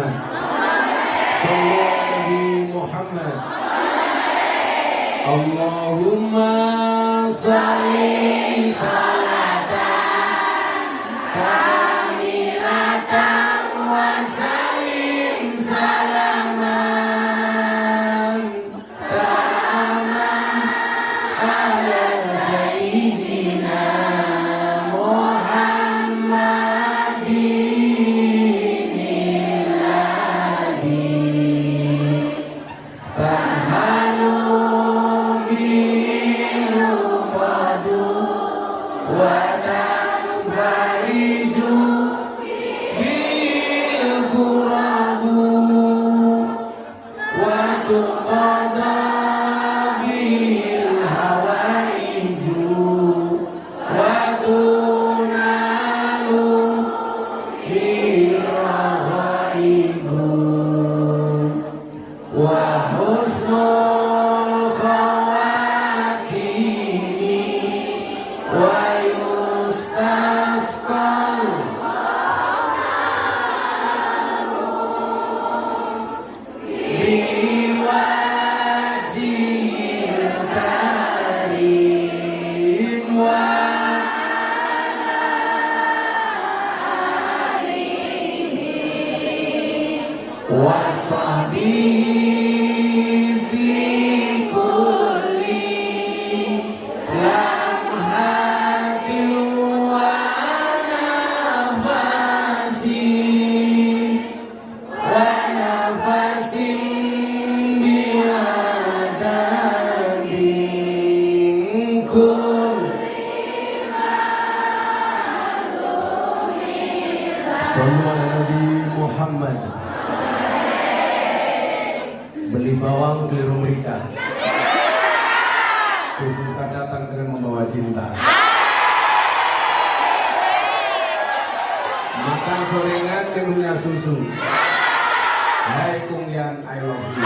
Muhammad. Sallu ala Nabi Muhammad. Allahumma salli salatan kamilatan wa salim salaman taman ala sayyidina Muhammadin illadhi tahalu Muhammad. Beli bawang keliru merica. Gus Miftah datang dengan membawa cinta. Makan gorengan minumnya susu. Hai Kung Yan, I love you.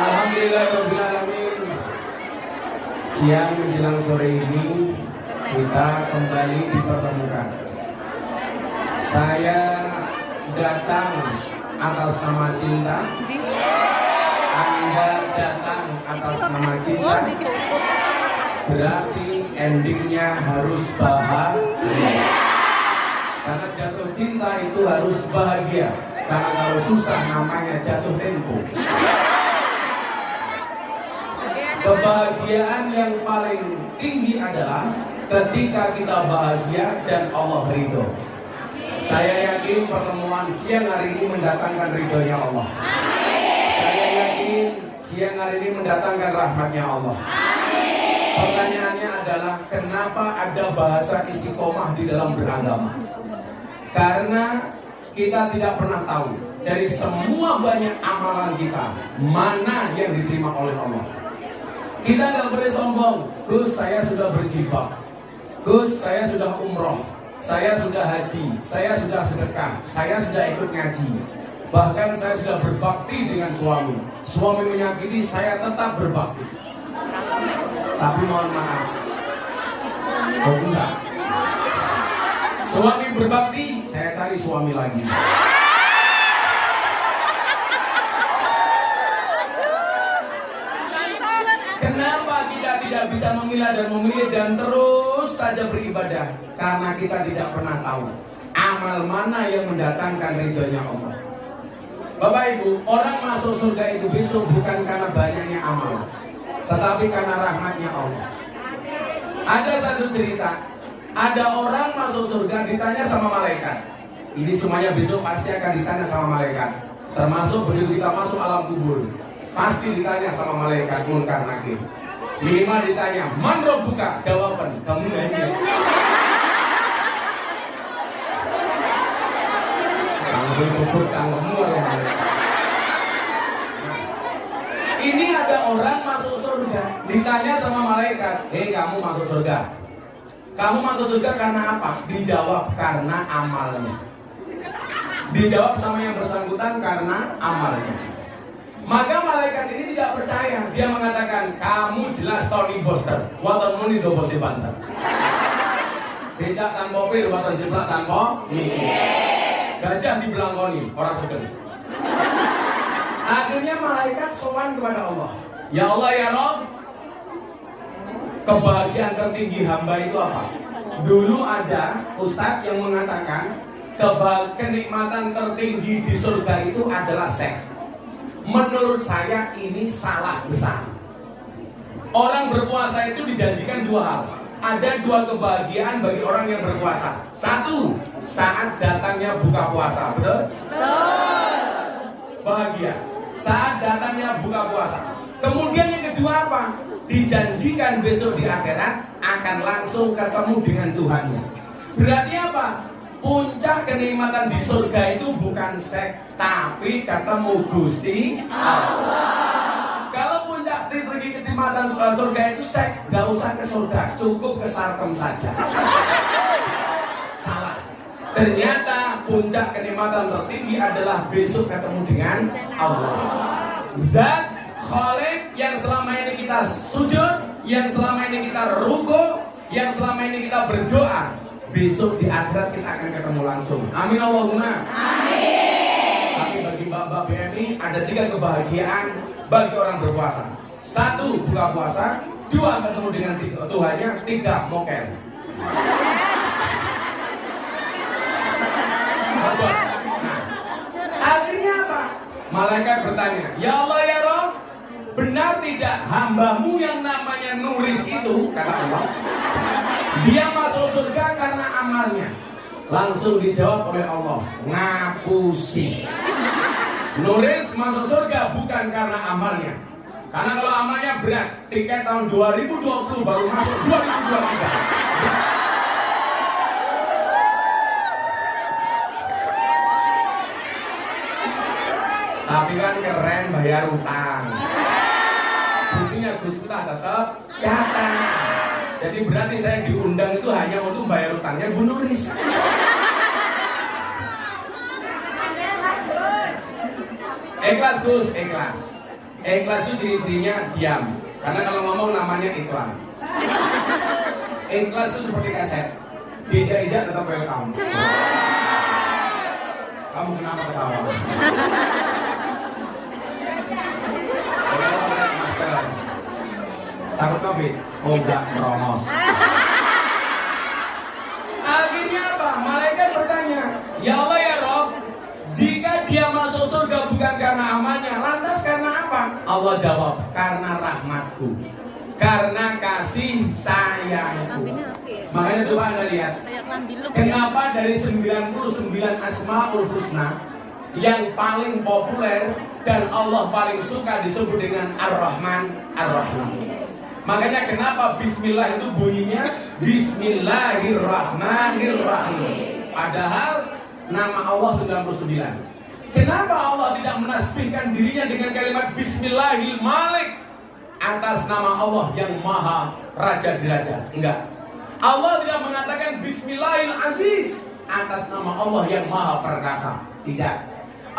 Alhamdulillahirrahmanirrahim. Siang menjelang sore ini kita kembali dipertemukan. Saya datang atas nama cinta, Anda datang atas nama cinta. Berarti endingnya harus bahagia. Karena jatuh cinta itu harus bahagia. Karena kalau susah namanya jatuh tempo. Kebahagiaan yang paling tinggi adalah ketika kita bahagia dan Allah ridho. Saya yakin pertemuan siang hari ini mendatangkan ridhonya Allah. Saya yakin siang hari ini mendatangkan rahmatnya Allah. Pertanyaannya adalah kenapa ada bahasa istiqomah di dalam beragama? Karena kita tidak pernah tahu dari semua banyak amalan kita mana yang diterima oleh Allah. Kita nggak boleh sombong. Gus, saya sudah berjilbab. Gus, saya sudah umroh. Saya sudah haji. Saya sudah sedekah. Saya sudah ikut ngaji. Bahkan saya sudah berbakti dengan suami. Suami menyakiti, saya tetap berbakti. Tapi mohon maaf. Oh enggak. Suami berbakti, saya cari suami lagi. Kenapa kita tidak bisa memilah dan memilih dan terus saja beribadah? Karena kita tidak pernah tahu amal mana yang mendatangkan ridhonya Allah. Bapak Ibu, orang masuk surga itu besok bukan karena banyaknya amal, tetapi karena rahmatnya Allah. Ada satu cerita, ada orang masuk surga ditanya sama malaikat. Ini semuanya besok pasti akan ditanya sama malaikat. Termasuk begitu kita masuk alam kubur, pasti ditanya sama malaikat Munkar Nakir. Minimal ditanya, man rabbuka? Jawaban, kamu nanya. Langsung kubur cangkemmu ya. Ini ada orang masuk surga, ditanya sama malaikat, hei kamu masuk surga. Kamu masuk surga karena apa? Dijawab karena amalnya. Dijawab sama yang bersangkutan karena amalnya. Maka malaikat ini tidak percaya. Dia mengatakan, kamu jelas tahun rocking poster, wonten muni do bose banter. Becak tanpa pir, wonten jeplak tanpa mikir. Gajah dibelangkoni, orang sugeng. Akhirnya malaikat sowan kepada Allah. Ya Allah ya Rabb, kebahagiaan tertinggi hamba itu apa? Dulu ada ustadz yang mengatakan kenikmatan tertinggi di surga itu adalah seks. Menurut saya ini salah besar. Orang berpuasa itu dijanjikan dua hal. Ada dua kebahagiaan bagi orang yang berpuasa. Satu, saat datangnya buka puasa, betul? Bahagia saat datangnya buka puasa. Kemudian yang kedua apa? Dijanjikan besok di akhirat akan langsung ketemu dengan Tuhannya. Berarti apa? Puncak kenikmatan di surga itu bukan seks, tapi ketemu Gusti Allah. Kalau puncak kenikmatan surga itu seks, gak usah ke surga, cukup ke sarkem saja. Salah. Ternyata puncak kenikmatan tertinggi adalah besok ketemu dengan Allah. Dan Khalik yang selama ini kita sujud, yang selama ini kita ruku, yang selama ini kita berdoa, besok di akhirat kita akan ketemu langsung. Amin Allahumma. Amin. Tapi bagi Bapak BMI ada 3 kebahagiaan bagi orang berpuasa. 1, buka puasa. 2, ketemu dengan Tuhannya. 3, mokel. Nah, akhirnya apa? Malaikat bertanya, ya Allah ya Rabb, benar tidak hambamu yang namanya Nuris itu, kata Allah, dia masuk surga karena amalnya? Langsung dijawab oleh Allah, ngapusi. Nuris masuk surga bukan karena amalnya. Karena kalau amalnya berat, tiket tahun 2020 baru masuk 2023. Tapi kan keren bayar utang. Buktinya Gus kita tetap datang. Jadi berarti saya diundang itu hanya untuk bayar utangnya Bu Nuris. Ikhlas Gus, ikhlas. Ikhlas itu ciri-cirinya diam. Karena kalau ngomong namanya iklan. Ikhlas itu seperti kaset. Diinjak-injak tetap welcome. Kamu kenapa ketawa? Masker. Takut COVID? Oh enggak, merongos. Akhirnya apa? Malaikat bertanya, ya Allah ya Rob, jika dia masuk surga bukan karena amalnya, lantas karena apa? Allah jawab, karena rahmatku, karena kasih sayangku. Makanya coba Anda lihat, kenapa dari 99 Asmaul Husna yang paling populer dan Allah paling suka disebut dengan Ar-Rahman Ar-Rahim. Makanya kenapa Bismillah itu bunyinya Bismillahirrahmanirrahim. Padahal nama Allah 99. Kenapa Allah tidak menasbihkan dirinya dengan kalimat Bismillahil Malik atas nama Allah yang Maha Raja di Raja? Enggak. Allah tidak mengatakan Bismillahil Aziz atas nama Allah yang Maha Perkasa. Tidak.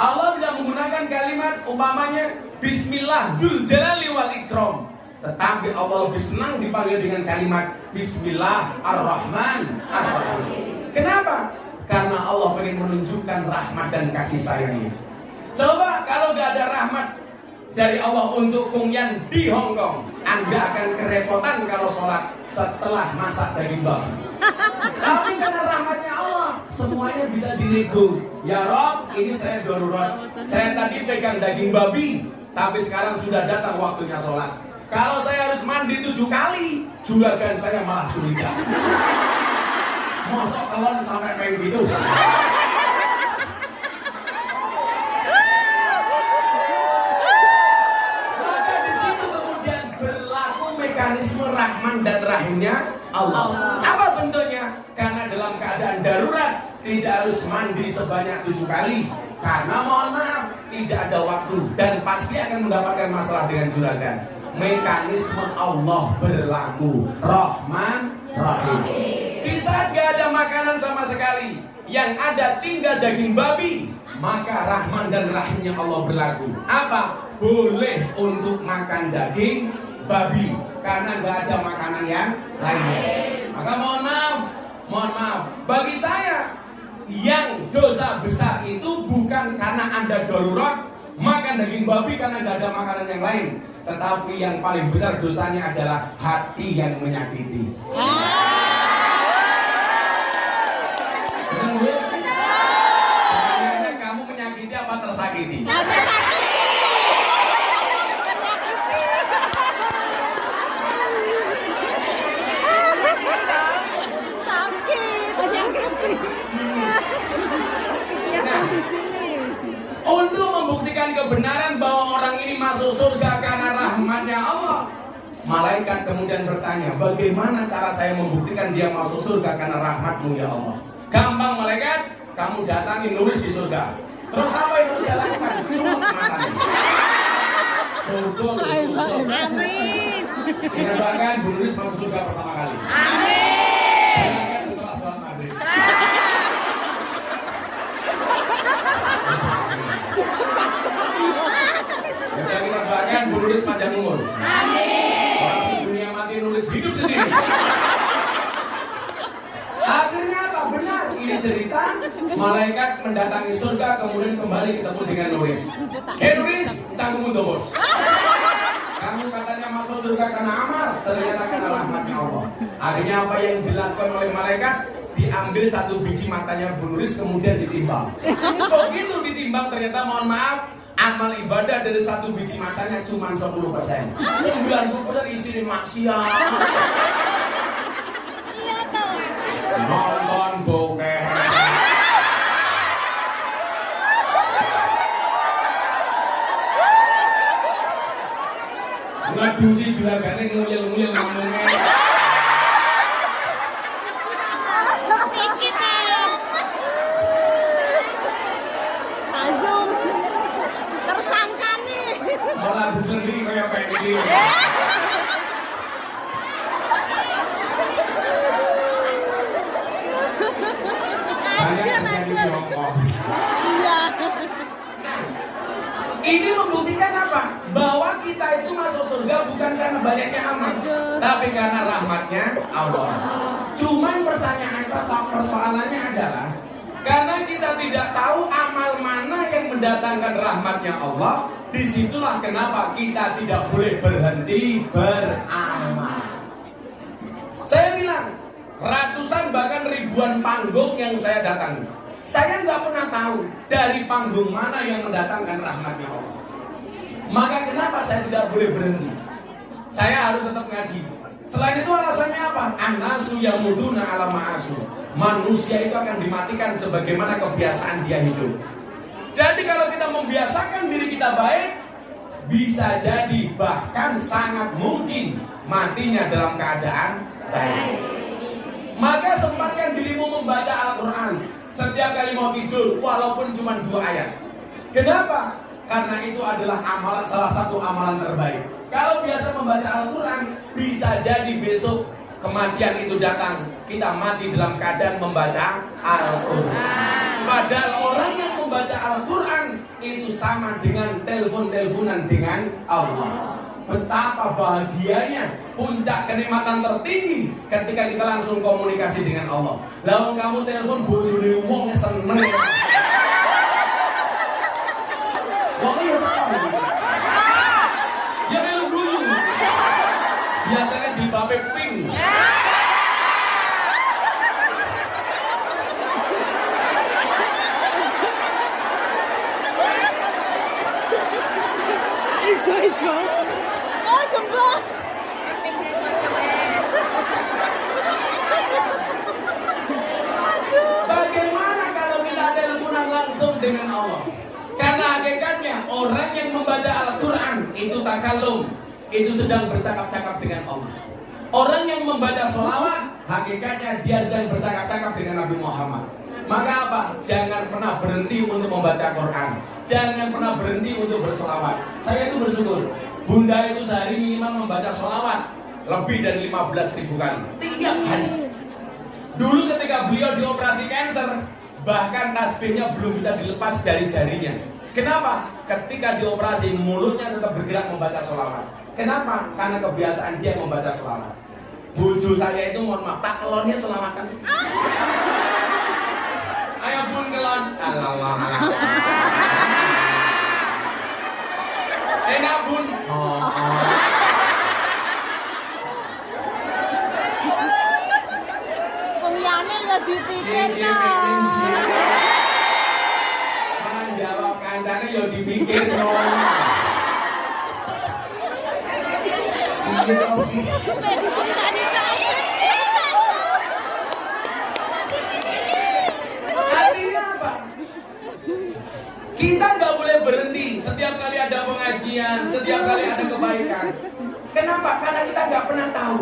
Allah tidak menggunakan kalimat umpamanya Bismillah Dzul Jalali wal Ikram. Tetapi Allah lebih senang dipanggil dengan kalimat Bismillah Ar-Rahman Ar-Rahim. Kenapa? Karena Allah ingin menunjukkan rahmat dan kasih sayangnya. Coba kalau gak ada rahmat dari Allah untuk Kung Yan di Hong Kong, Anda akan kerepotan kalau sholat setelah masak daging babi. Tapi karena rahmatnya Allah, semuanya bisa dinego. Ya Rob, ini saya darurat. Saya tadi pegang daging babi, tapi sekarang sudah datang waktunya sholat. Kalau saya harus mandi 7 kali, juragan saya malah curiga. Mosok kelon sampai pengen gitu. Maka di situ kemudian berlaku mekanisme Rahman dan Rahimnya Allah. Apa bentuknya? Karena dalam keadaan darurat tidak harus mandi sebanyak 7 kali. Karena mohon maaf tidak ada waktu dan pasti akan mendapatkan masalah dengan juragan. Mekanisme Allah berlaku Rahman Rahim. Di saat gak ada makanan sama sekali, yang ada tinggal daging babi, maka Rahman dan Rahimnya Allah berlaku. Apa? Boleh untuk makan daging babi, karena nggak ada makanan yang lainnya. Maka mohon maaf, bagi saya yang dosa besar itu bukan karena Anda darurat makan daging babi karena nggak ada makanan yang lain, tetapi yang paling besar dosanya adalah hati yang menyakiti. Pertanyaannya, kamu menyakiti apa tersakiti? Untuk membuktikan kebenaran bahwa orang ini masuk surga karena rahmatnya Allah, malaikat kemudian bertanya, bagaimana cara saya membuktikan dia masuk surga karena rahmatmu ya Allah? Gampang malaikat, kamu datangi nulis di surga. Terus apa yang harus saya lakukan? Cuma matanya. Surga. Amin. Kita doakan Bu Nuris masuk surga pertama kali. Amin. Setelah sholat maghrib. Kita doakan Bu Nuris panjang umur. Amin. Orang sedunia mati nulis hidup sendiri. Akhirnya apa? Benar. Ini cerita malaikat mendatangi surga kemudian kembali ketemu dengan Nuris. Nuris, canggung untuk bos. Kamu katanya masuk surga karena amal, ternyata karena rahmatnya Allah. Akhirnya apa yang dilakukan oleh malaikat? Diambil satu biji matanya Bu Nuris kemudian ditimbang. Begitu ditimbang ternyata mohon maaf, amal ibadah dari satu biji matanya cuma 10%. 90% isinya maksiat. Nonton bokeh. Ngadusi juragane nguyel-nguyel ngomongnya. Azum tersangka nih. Malah sendiri kayak pengen. Acur. Iya. Ini membuktikan apa? Bahwa kita itu masuk surga bukan karena banyaknya amal, tapi karena rahmatnya Allah. Cuman persoalannya adalah karena kita tidak tahu amal mana yang mendatangkan rahmatnya Allah. Disitulah kenapa kita tidak boleh berhenti beramal. Saya bilang ratusan bahkan ribuan panggung yang saya datangi, saya nggak pernah tahu dari panggung mana yang mendatangkan rahmatnya Allah. Maka kenapa saya tidak boleh berhenti? Saya harus tetap ngaji. Selain itu alasannya apa? An-nasu yamuduna ala ma'asu. Manusia itu akan dimatikan sebagaimana kebiasaan dia hidup. Jadi kalau kita membiasakan diri kita baik, bisa jadi bahkan sangat mungkin matinya dalam keadaan baik. Maka sempatkan dirimu membaca Al-Quran setiap kali mau tidur, walaupun cuma 2 ayat. Kenapa? Karena itu adalah amalan, salah satu amalan terbaik. Kalau biasa membaca Al-Quran, bisa jadi besok kematian itu datang, kita mati dalam keadaan membaca Al-Quran. Padahal orang yang membaca Al-Quran itu sama dengan telepon-teleponan dengan Allah. Betapa bahagianya, puncak kenikmatan tertinggi ketika kita langsung komunikasi dengan Allah. Lalu kamu telepon bojone wong seneng. Wong ya tahu. Ya melu guyu. Biasanya jilbabe pink. Itu. Oh, jempol. Bagaimana kalau kita teleponan langsung dengan Allah? Karena hakikatnya orang yang membaca Al-Quran itu takallum, itu sedang bercakap-cakap dengan Allah. Orang yang membaca sholawat, hakikatnya dia sedang bercakap-cakap dengan Nabi Muhammad. Maka apa? Jangan pernah berhenti untuk membaca Quran. Jangan pernah berhenti untuk bersolawat. Saya itu bersyukur, Bunda itu sehari minimal membaca sholawat lebih dari 15.000 kali tiap hari. Dulu ketika beliau dioperasi kanker, bahkan tasbihnya belum bisa dilepas dari jarinya. Kenapa? Ketika dioperasi mulutnya tetap bergerak membaca sholawat. Kenapa? Karena kebiasaan dia membaca selawat. Bojo saya itu mohon maaf, tak kelonnya selawatan. Ayo bun kelon. Enak bun. Kuliahnya ya dipikir no. Mana jawab kancane ya dipikir no. Artinya apa? Kita nggak boleh berhenti setiap kali ada pengajian, setiap kali ada kebaikan. Kenapa? Karena kita nggak pernah tahu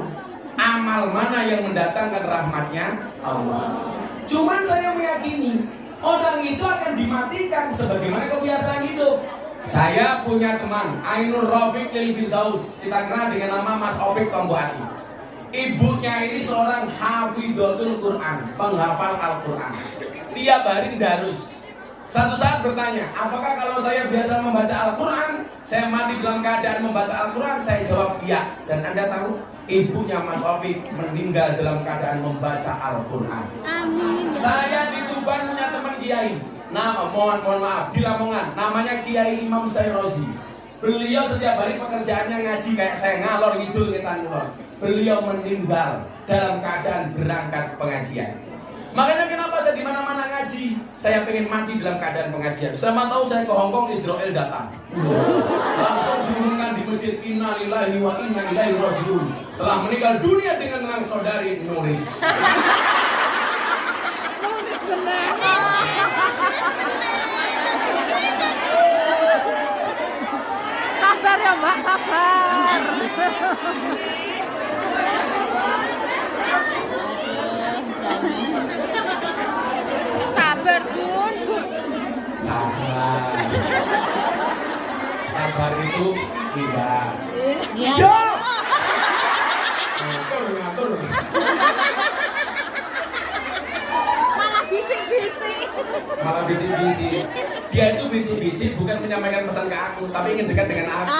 amal mana yang mendatangkan rahmatnya Allah. Cuman saya meyakini orang itu akan dimatikan sebagaimana kebiasaan hidup. Saya punya teman Ainur Rafiq Lil Firdaus, kita kenal dengan nama Mas Opik Tomboati. Ibunya ini seorang hafidhatul Quran, penghafal Al-Quran. Tiap hari darus. Satu saat bertanya, apakah kalau saya biasa membaca Al-Quran, saya mati dalam keadaan membaca Al-Quran? Saya jawab iya. Dan Anda tahu, ibunya Mas Opik meninggal dalam keadaan membaca Al-Quran. Amin. Saya di Tuban punya teman kiai. Mohon maaf, di Lamongan, namanya Kiai Imam Sayrozi. Beliau setiap hari pekerjaannya ngaji kayak saya, ngalor ngidul ngetan ngulon. Beliau meninggal dalam keadaan berangkat pengajian. Makanya kenapa saya di mana-mana ngaji? Saya pengen mati dalam keadaan pengajian. Sama tahu saya ke Hongkong, Israel datang. Langsung diumumkan di masjid, Inna lillahi wa inna ilaihi raji'un. Telah meninggal dunia dengan anak saudari Nuris. Nuris benar. Sabar ya Mbak, sabar. Sabar Bun. Sabar. Sabar itu tidak. Iya. Ngatur. Malah bisik-bisik. Malah bisik-bisik. Dia itu bisik-bisik bukan menyampaikan pesan ke aku, tapi ingin dekat dengan aku.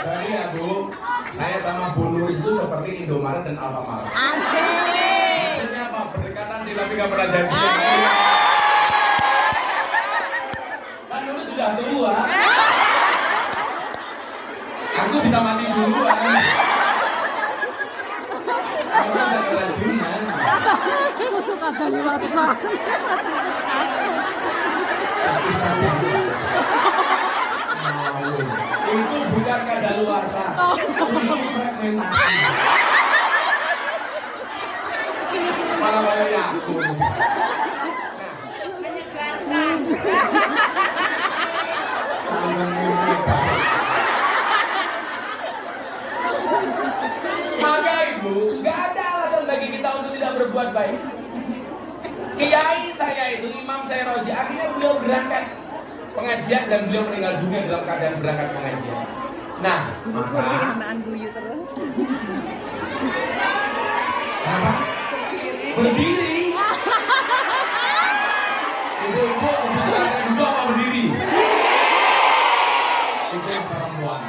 Jadi ya Bu, saya sama Bu Nuris itu seperti Indomaret dan Alfamart. Asik. Maksudnya apa? Berdekatan sih tapi gak pernah jadi. Kan Nuris sudah tua. Aku bisa mati duluan. Aku bisa keracunan. Susu kata lewat Pak. Itu bukan kadaluarsa, susu fragmentasi. Malah bayarnya aku. Maka Ibu, nggak ada alasan bagi kita untuk tidak berbuat baik. Kiai saya itu, Imam Sayrozi, akhirnya beliau berangkat pengajian dan beliau meninggal dunia dalam keadaan berangkat pengajian. Nah, maka apa? Berdiri. Ibu-ibu, saya duduk apa berdiri? Itu yang perempuan.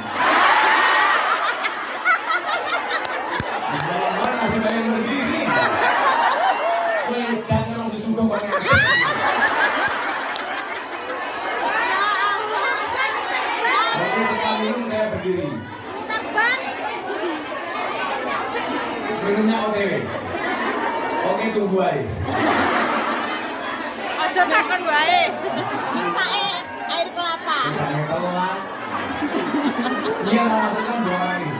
Mana masih banyak berdiri? Wedan orang disuruh banyak. Minum saya berdiri. Minumnya OTW. Oke, tunggu aja. Aja makan wae. Minta air kelapa. Minta telat. Dia mau masukkan 2 orang ini.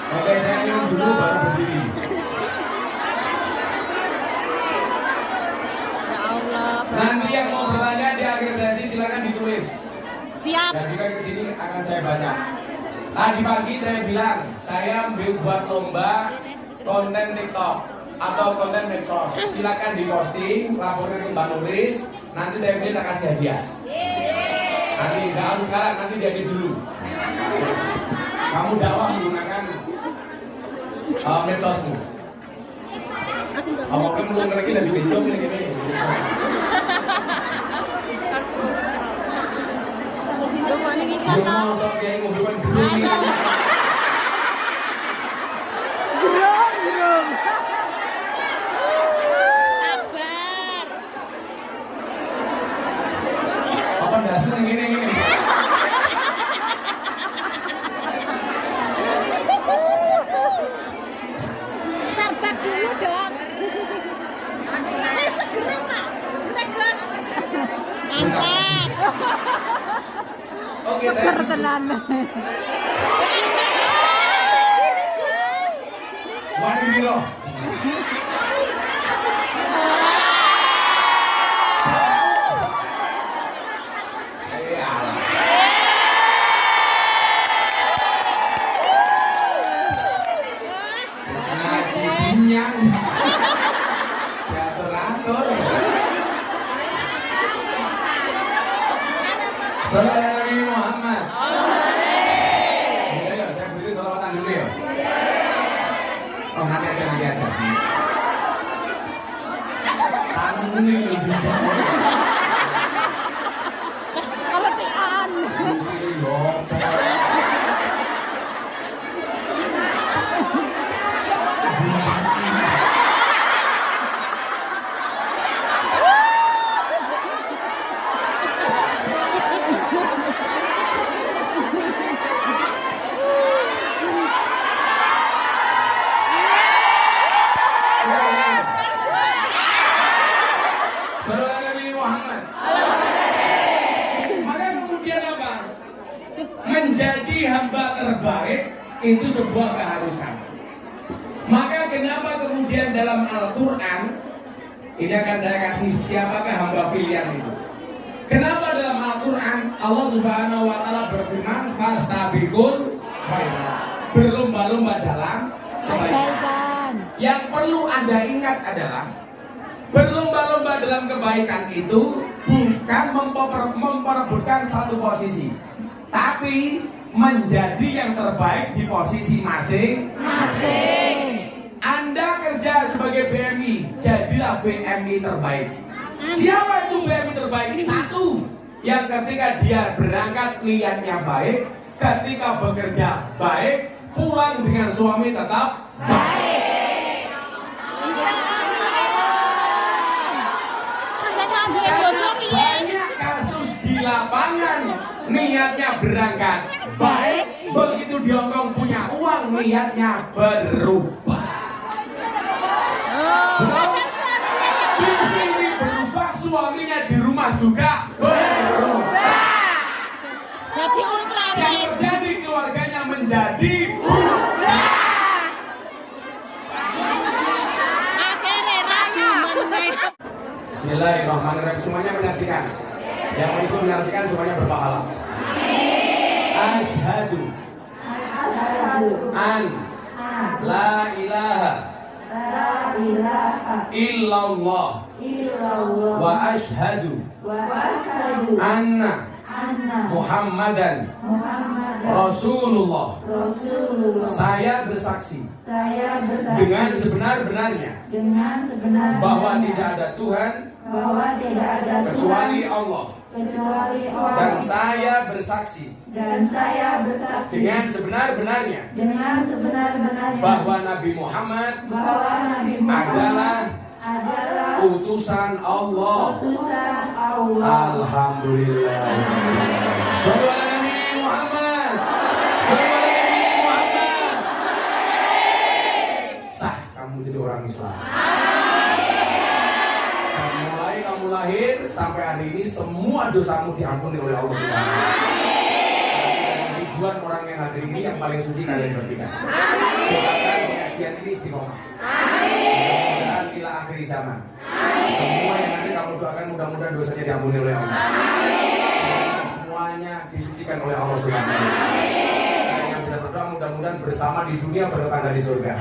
Oke, saya minum dulu baru berdiri. Ya Allah. Nanti yang mau bertanya di akhir sesi silakan ditulis. Siap. Dan juga di sini akan saya baca. Tadi pagi saya bilang, saya buat lomba konten TikTok atau konten medsos. Silakan diposting, laporkan ke Mbak Nuris. Nanti saya beli tak kasih hadiah. Nanti nggak harus sekarang, nanti jadi dulu. Kamu dakwah menggunakan medsosmu. Kamu kan belum lagi dari medsosmu ini. Rumah ini bisa Yo tak? mosok kiai mobil kon gerungi. Gerung. Sabar. Apa ndasmu ning ngene. Sabar dulu dong. Segera Pak. Segera Gus. Mantap. Oke, saya Tenan. Wani biro. Salam Nabi Muhammad. Ya, saya beri salawatan dulu ya. Oh, nanti aja. Santuni loh jujur. Keletian. Isi yo. Salam Nabi Muhammad. Maka kemudian apa? Menjadi hamba terbaik itu sebuah keharusan. Maka kenapa kemudian dalam Al-Quran ini akan saya kasih siapakah hamba pilihan itu. Kenapa dalam Al-Quran Allah Subhanahu wa Ta'ala berfirman fastabiqul khairat, berlomba-lomba dalam kebaikan. Yang perlu Anda ingat adalah berlomba-lomba dalam kebaikan itu bukan memperebutkan satu posisi, tapi menjadi yang terbaik di posisi masing-masing. Anda kerja sebagai BMI, jadilah BMI terbaik. Siapa itu BMI terbaik? Satu, yang ketika dia berangkat niatnya baik, ketika bekerja baik, pulang dengan suami tetap baik. Banyak kasus di lapangan niatnya berangkat baik, begitu di Hongkong punya uang niatnya berubah. Betul? Di sini berubah, suaminya di rumah juga berubah. Jadi ultra Yang terjadi keluarganya menjadi berubah. akhirnya raya meneh. Bismillahirrahmanirrahim. Semuanya menyaksikan. Yang ikut menyaksikan semuanya berpahala. Asyhadu an la ilaha illallah wa asyhadu anna Muhammadan Rasulullah. Saya bersaksi dengan sebenar-benarnya bahwa tidak ada Tuhan kecuali Allah. Dan saya bersaksi dengan sebenar-benarnya bahwa Nabi Muhammad adalah utusan Allah. Alhamdulillah. Sallu ala Nabi Muhammad. Sallu ala Nabi Muhammad. Sah kamu jadi orang Islam. Mulai kamu lahir sampai hari ini semua dosamu diampuni oleh Allah Subhanahu wa Ta'ala. Ribuan orang yang hadir ini yang paling suci kalian bertiga. Doakan pengajian ini istiqomah. Mudah-mudahan ila akhir zaman. Semua yang nanti kamu doakan mudah-mudahan dosanya diampuni oleh Allah. Semuanya disucikan oleh Allah Subhanahu wa Ta'ala. Saya yang bisa berdoa mudah-mudahan bersama di dunia bertetangga di surga.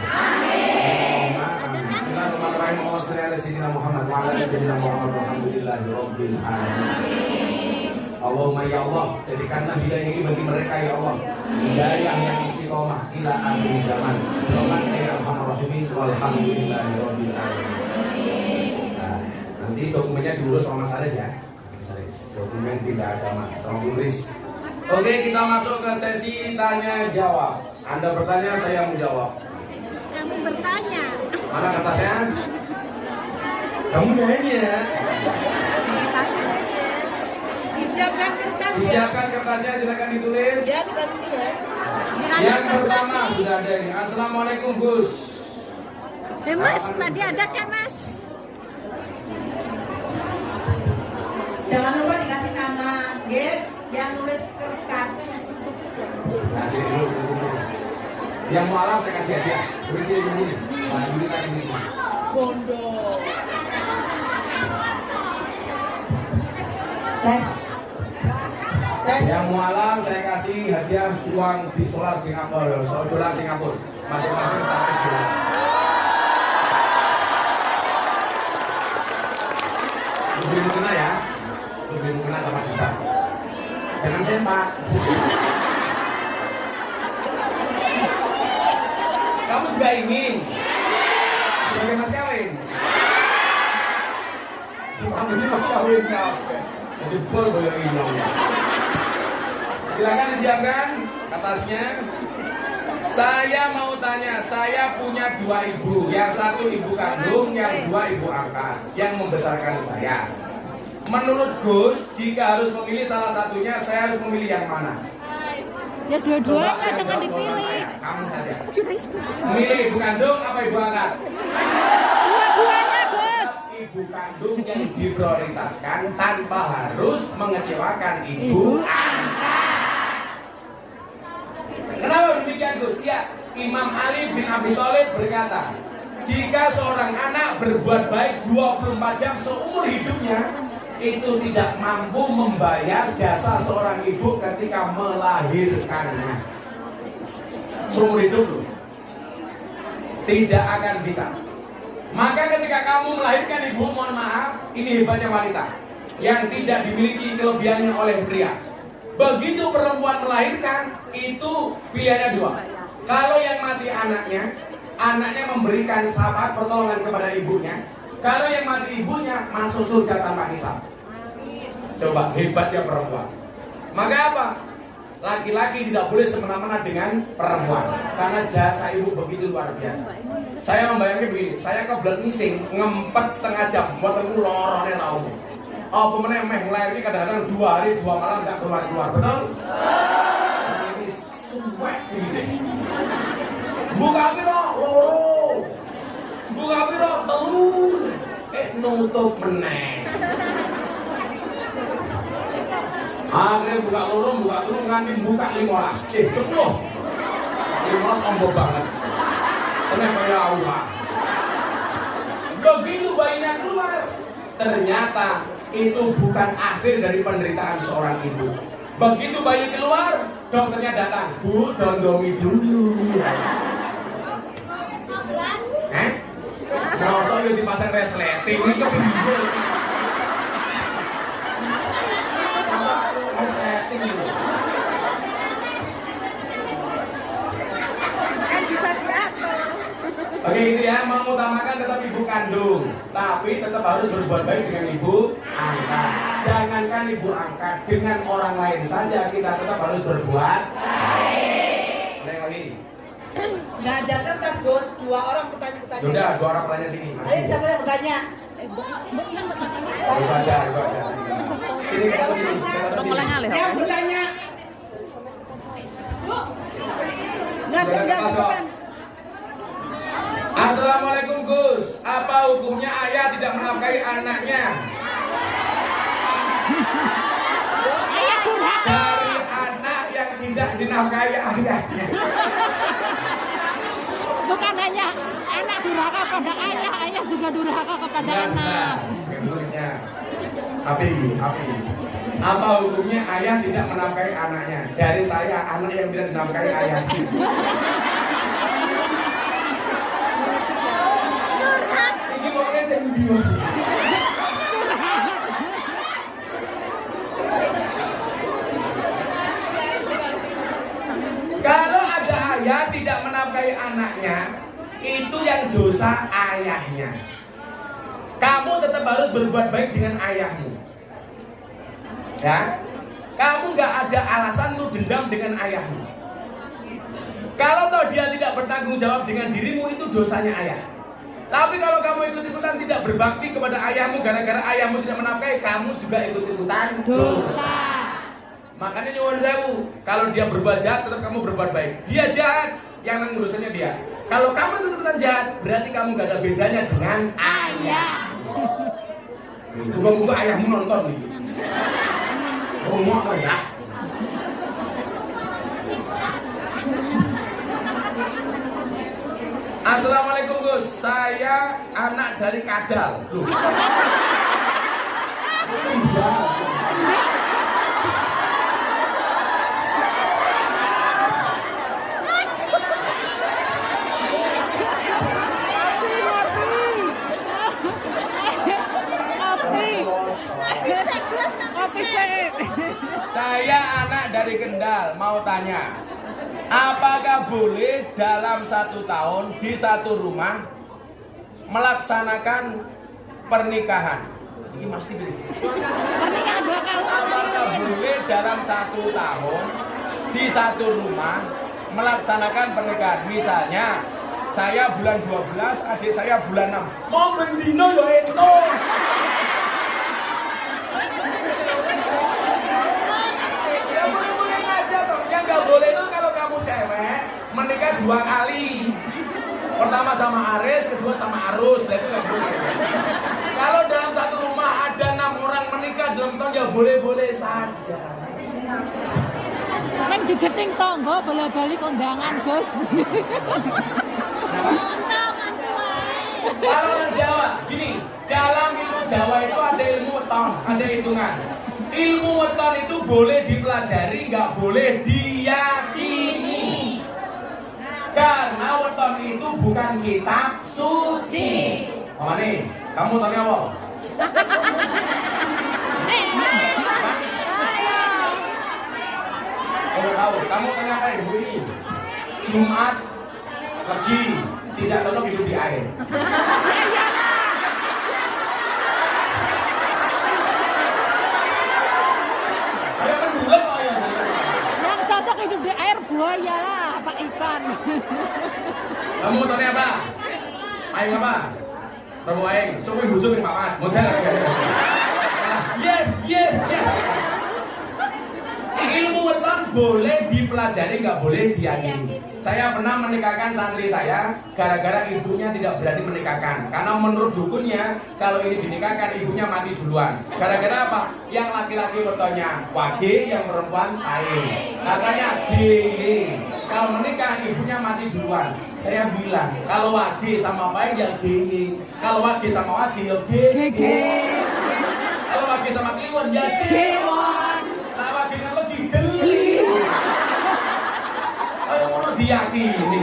Bismillahirrahmanirrahim. Allahumma shalli ala sayyidina Muhammad wa ala ali sayyidina Muhammad walhamdulillahirabbil alamin. Allahumma ya Allah, jadikanlah hidayah ini bagi mereka ya Allah. Hidayah yang istiqomah ila akhir zaman. Rahman ya arhamar rahimin walhamdulillahirabbil alamin. Nah, nanti dokumennya diurus sama Mas Aris ya. Dokumen pindah agama sama tulis. Oke, kita masuk ke sesi tanya jawab. Anda bertanya, saya menjawab. Kamu bertanya. Mana kertasnya? Kamu nanya. Disiapkan kertas. Disiapkan kertasnya, silakan ditulis. Ya, kita tulis ya. Yang pertama sudah ada ini. Assalamualaikum Gus. Mas, tadi ada kan Mas? Jangan lupa dikasih nama, yang nulis kertas. Kasih dulu. Yang mualaf saya kasih hadiah. Di sini. Nah, ini kasih di sini. Bondo. Tes. Yang mualaf saya kasih hadiah uang di solar Singapura, dolar Singapura. Masing-masing 100 dolar. Lebih mukena ya. Lebih mukena sama kita. Jangan sempak. Kamu juga ingin sebagai mas kawin. Terus ini mas kawin kau. Jebol boyo ini. Silakan disiapkan kertasnya. Saya mau tanya, saya punya 2 ibu, yang satu ibu kandung, yang 2 ibu angkat, yang membesarkan saya. Menurut Gus, jika harus memilih salah satunya, saya harus memilih yang mana? Ya dua-duanya jangan dipilih. Kamu saja. Milih ibu kandung apa ibu angkat? Dua-duanya Gus. Ibu kandung yang diprioritaskan tanpa harus mengecewakan ibu angkat. Kenapa demikian Gus? Ya, Imam Ali bin Abi Thalib berkata, jika seorang anak berbuat baik 24 jam seumur hidupnya, itu tidak mampu membayar jasa seorang ibu ketika melahirkannya. Seumur hidup loh. Tidak akan bisa. Maka ketika kamu melahirkan ibu, mohon maaf, ini hebatnya wanita yang tidak dimiliki kelebihannya oleh pria. Begitu perempuan melahirkan, itu pilihannya 2. Kalau yang mati anaknya memberikan syafaat pertolongan kepada ibunya. Kalau yang mati ibunya, masuk surga tanpa hisab. Coba, hebatnya perempuan. Maka apa? Laki-laki tidak boleh semena-mena dengan perempuan, karena jasa ibu begitu luar biasa. Saya membayangkan begini, saya kebelet ngising, ngempet setengah jam, buat aku lorone lauk. Oh, pemenang meh lahir ini kadang-kadang 2 hari 2 malam nggak keluar-keluar, betul? Nah, ini suwek sih ini. Buka piro, loro. Buka piro, telur. Nutup meneh. Akhirnya buka loro, buka telur, nganti buka 15. 10. 15 ombok banget. Tenang kayak awal. Begitu bayinya keluar, ternyata itu bukan akhir dari penderitaan seorang ibu. Begitu bayi keluar, dokternya datang. Bu, dondomi dulu. Ngerasa yuk dipasang resleting. Ini kebimbul. Masa resleting itu? Kan bisa diatur. Oke, ini ya, mengutamakan tetap ibu kandung, tapi tetap harus berbuat baik dengan ibu angkat. Jangankan ibu angkat, dengan orang lain saja kita tetap harus berbuat baik. Ada yang lagi? Nggak ada kertas, Gus. 2 orang bertanya. Sudah, 2 orang bertanya sini. Ayo, siapa yang bertanya? Itu ada. Sini kita ke sini. Yang bertanya. Nggak Sudah, Assalamualaikum Gus, apa hukumnya ayah tidak menafkahi anaknya? Ayah durhaka. Dari anak yang tidak dinafkahi ayahnya. Bukan hanya anak durhaka pada ayah, ayah juga durhaka kepada anak. Menurutnya, api. Apa hukumnya ayah tidak menafkahi anaknya? Dari saya, anak yang tidak dinafkahi ayahnya. Ini pokoknya sendiri. Kalau ada ayah tidak menafkahi anaknya, itu yang dosa ayahnya. Kamu tetap harus berbuat baik dengan ayahmu. Ya, kamu nggak ada alasan untuk dendam dengan ayahmu. Kalau toh dia tidak bertanggung jawab dengan dirimu, itu dosanya ayah. Tapi kalau kamu ikut-ikutan tidak berbakti kepada ayahmu gara-gara ayahmu tidak menafkahi, kamu juga ikut-ikutan dosa. Makanya nyuwun sewu, kalau dia berbuat jahat tetap kamu berbuat baik. Dia jahat, yang nanggung dosanya dia. Kalau kamu ikut-ikutan jahat, berarti kamu gak ada bedanya dengan ayah. Moga-moga ayahmu nonton nih. Ngomong apa ya? Assalamualaikum Gus, saya anak dari Kadal. Loh. Saya anak dari Kendal, mau tanya, apakah boleh dalam 1 tahun di satu rumah melaksanakan pernikahan? Ini mesti pilih. Pernikahan 2 kali. Apakah boleh dalam 1 tahun di satu rumah melaksanakan pernikahan? Misalnya, saya bulan 12, adik saya bulan 6. Mau bendino ya itu. Ya boleh-boleh saja toh. Yang nggak boleh itu kalau kamu cewek menikah 2 kali. Pertama sama Aris, kedua sama Arus. Nah, itu nggak boleh. Kalau dalam satu rumah ada 6 orang menikah dalam tahun, ya boleh-boleh saja. Kan digeting tonggo bola-bali kondangan, Gus. Kalau orang Jawa, gini, dalam ilmu Jawa itu ada ilmu weton, ada hitungan. Ilmu weton itu boleh dipelajari, nggak boleh diyakini. Karena weton itu bukan kitab suci. Mama nih, kamu tanya apa? Udah tahu, kamu tanya apa ibu ini? Jumat lagi tidak cocok hidup di air. Ayo mendulang kok ya. Yang cocok hidup di air buaya lah, apa ikan. Kamu tanya apa? Ayo apa? Prabu Aing, sok kowe bojo ping 4 modal. Yes. Ilmu weton boleh dipelajari, nggak boleh diyakini. Saya pernah menikahkan santri saya gara-gara ibunya tidak berani menikahkan. Karena menurut dukunnya, kalau ini dinikahkan ibunya mati duluan. Gara-gara apa? Yang laki-laki wetonnya wage, yang perempuan air. Katanya gini, kalau menikah ibunya mati duluan. Saya bilang, kalau wage sama air ya gini. Kalau wage sama wage ya gini. Kalau wage sama kliwon ya kliwon. Nah wage kalau geli. Ayo mau diyakini.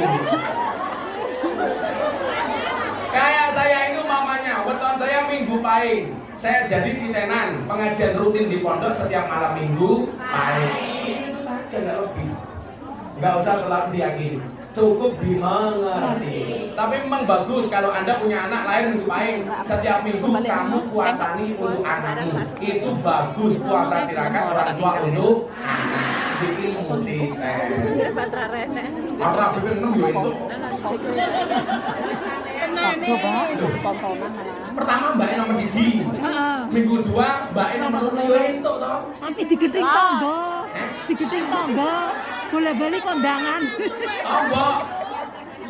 Kayak saya itu mamanya, weton saya Minggu Pahing. Saya jadi titenan, pengajian rutin di pondok setiap malam Minggu Pahing. Itu saja, nggak lebih. Nggak usah terlalu diyakini, cukup dimengerti. Tapi memang bagus kalau Anda punya anak lahir Minggu Pahing, setiap minggu kamu puasani untuk anakmu. Itu bagus, puasa tirakat orang tua untuk anak. Bikin muti Matra bikin 6 ya itu. Pertama Mbak E nomor 1, minggu 2 Mbak E nomor 2 itu toh. Nanti digeting tonggo. Digeting tonggo. Bola-bali kondangan. Mbak,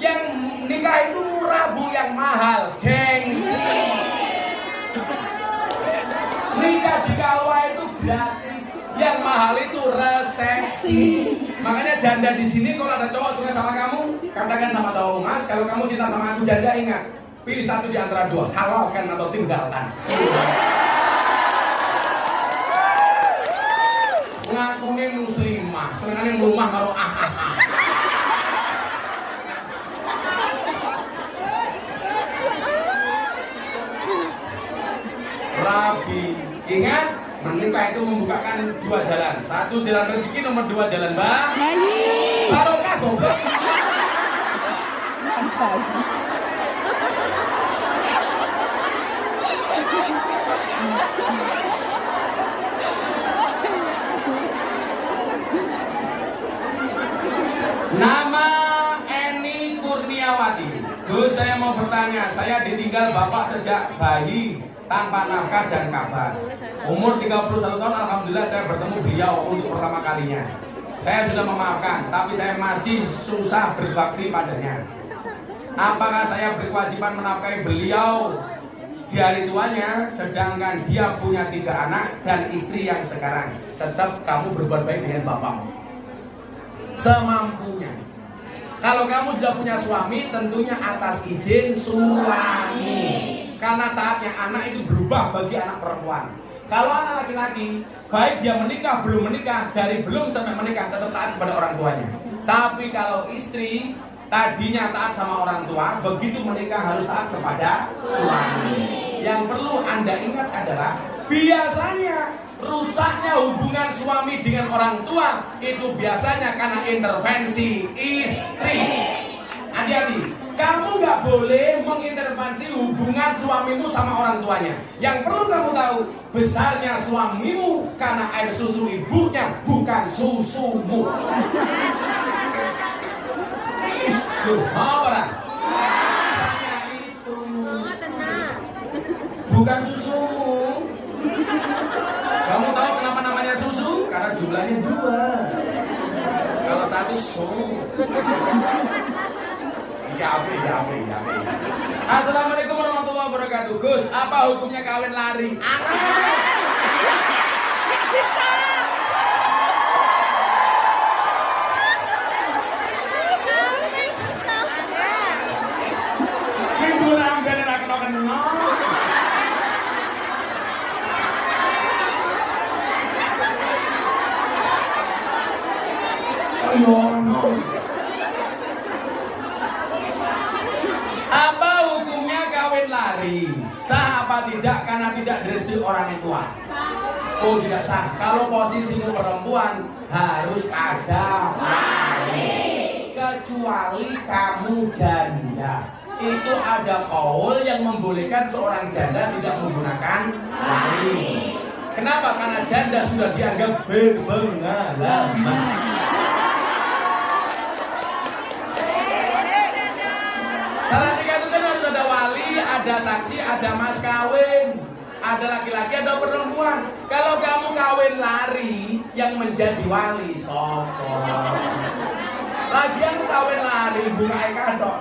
yang nikah itu murah Bu, yang mahal gengsi. Nikah di KUA itu gratis, yang mahal itu resepsi. Makanya janda di sini kalau ada cowok suka sama kamu, katakan sama cowok Mas, kalau kamu cinta sama aku janda, ingat, pilih satu di antara 2, halalkan atau tinggalkan. Ngakune muslimah, senengane rumah karo Rabi, ingat menikah itu membukakan 2 jalan. 1 jalan rezeki, nomor 2 jalan bayi. Barokah goblok. Nama Eni Kurniawati. Gus, saya mau bertanya, saya ditinggal bapak sejak bayi tanpa nafkah dan kabar. Umur 31 tahun, alhamdulillah saya bertemu beliau untuk pertama kalinya. Saya sudah memaafkan, tapi saya masih susah berbakti padanya. Apakah saya berkewajiban menafkahi beliau di hari tuanya, sedangkan dia punya 3 anak dan istri yang sekarang? Tetap kamu berbuat baik dengan bapakmu semampunya. Kalau kamu sudah punya suami, tentunya atas izin suami. Karena taatnya anak itu berubah bagi anak perempuan. Kalau anak laki-laki, baik dia menikah, belum menikah, dari belum sampai menikah, tetap taat kepada orang tuanya. Tapi kalau istri, tadinya taat sama orang tua, begitu menikah harus taat kepada suami. Yang perlu Anda ingat adalah, biasanya rusaknya hubungan suami dengan orang tua, itu biasanya karena intervensi istri. Hati-hati, kamu nggak boleh mengintervensi hubungan suamimu sama orang tuanya. Yang perlu kamu tahu, besarnya suamimu karena air susu ibunya, bukan susumu. Mau orang? Saya itu bukan susu. Kamu tahu kenapa namanya susu? Karena jumlahnya 2. Kalau 1 su. Ya. Assalamualaikum warahmatullahi wabarakatuh. Gus, apa hukumnya kawin lari? Minggu ramben ora kena. Apa hukumnya kawin lari? Sah apa tidak karena tidak direstui orang tua? Oh, tidak sah. Kalau posisimu perempuan harus ada wali. Kecuali kamu janda. Itu ada kaul yang membolehkan seorang janda tidak menggunakan wali. Kenapa? Karena janda sudah dianggap berpengalaman. Cara nikah itu kan harus ada wali, ada saksi, ada mas kawin, ada laki-laki, ada perempuan. Kalau kamu kawin lari, yang menjadi wali sopo. Lagian kawin lari buka kadok.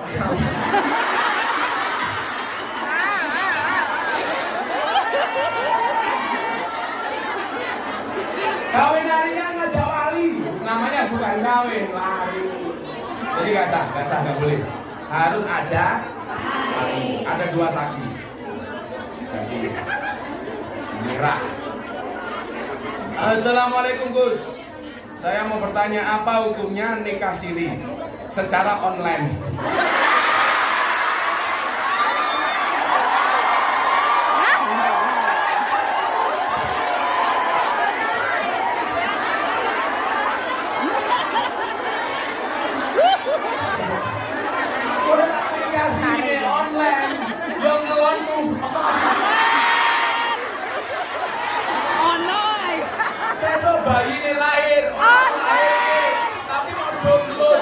Kawin larinya ngajak wali, namanya bukan kawin lari. Jadi nggak sah, nggak boleh. Harus ada wali, ada 2 saksi. Jadi merah. Assalamualaikum Gus. Saya mau bertanya, apa hukumnya nikah siri secara online? Bayi ini lahir, lahir, tapi mau download.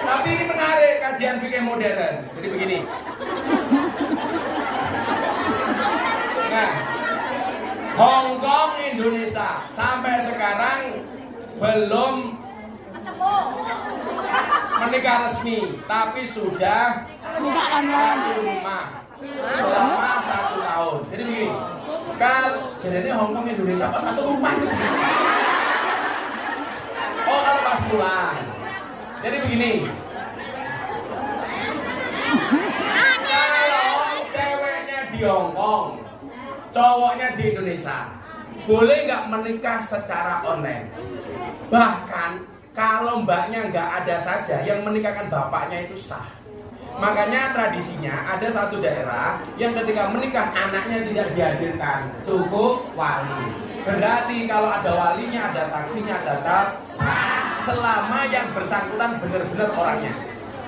Tapi ini menarik, kajian fikih modern. Jadi begini. Nah, Hong Kong, Indonesia sampai sekarang belum menikah resmi, tapi sudah satu rumah selama 1 tahun. Jadi begini, jadi ini Hong Kong, Indonesia apa satu rumah? Oh, kalau pas pulang. Jadi begini, kalau ceweknya di Hong Kong, cowoknya di Indonesia, boleh nggak menikah secara online? Bahkan kalau mbaknya nggak ada saja, yang menikahkan bapaknya itu sah. Makanya tradisinya ada satu daerah yang ketika menikah anaknya tidak dihadirkan, cukup wali. Berarti kalau ada walinya, ada saksinya, tetap sah. Selama yang bersangkutan benar-benar orangnya.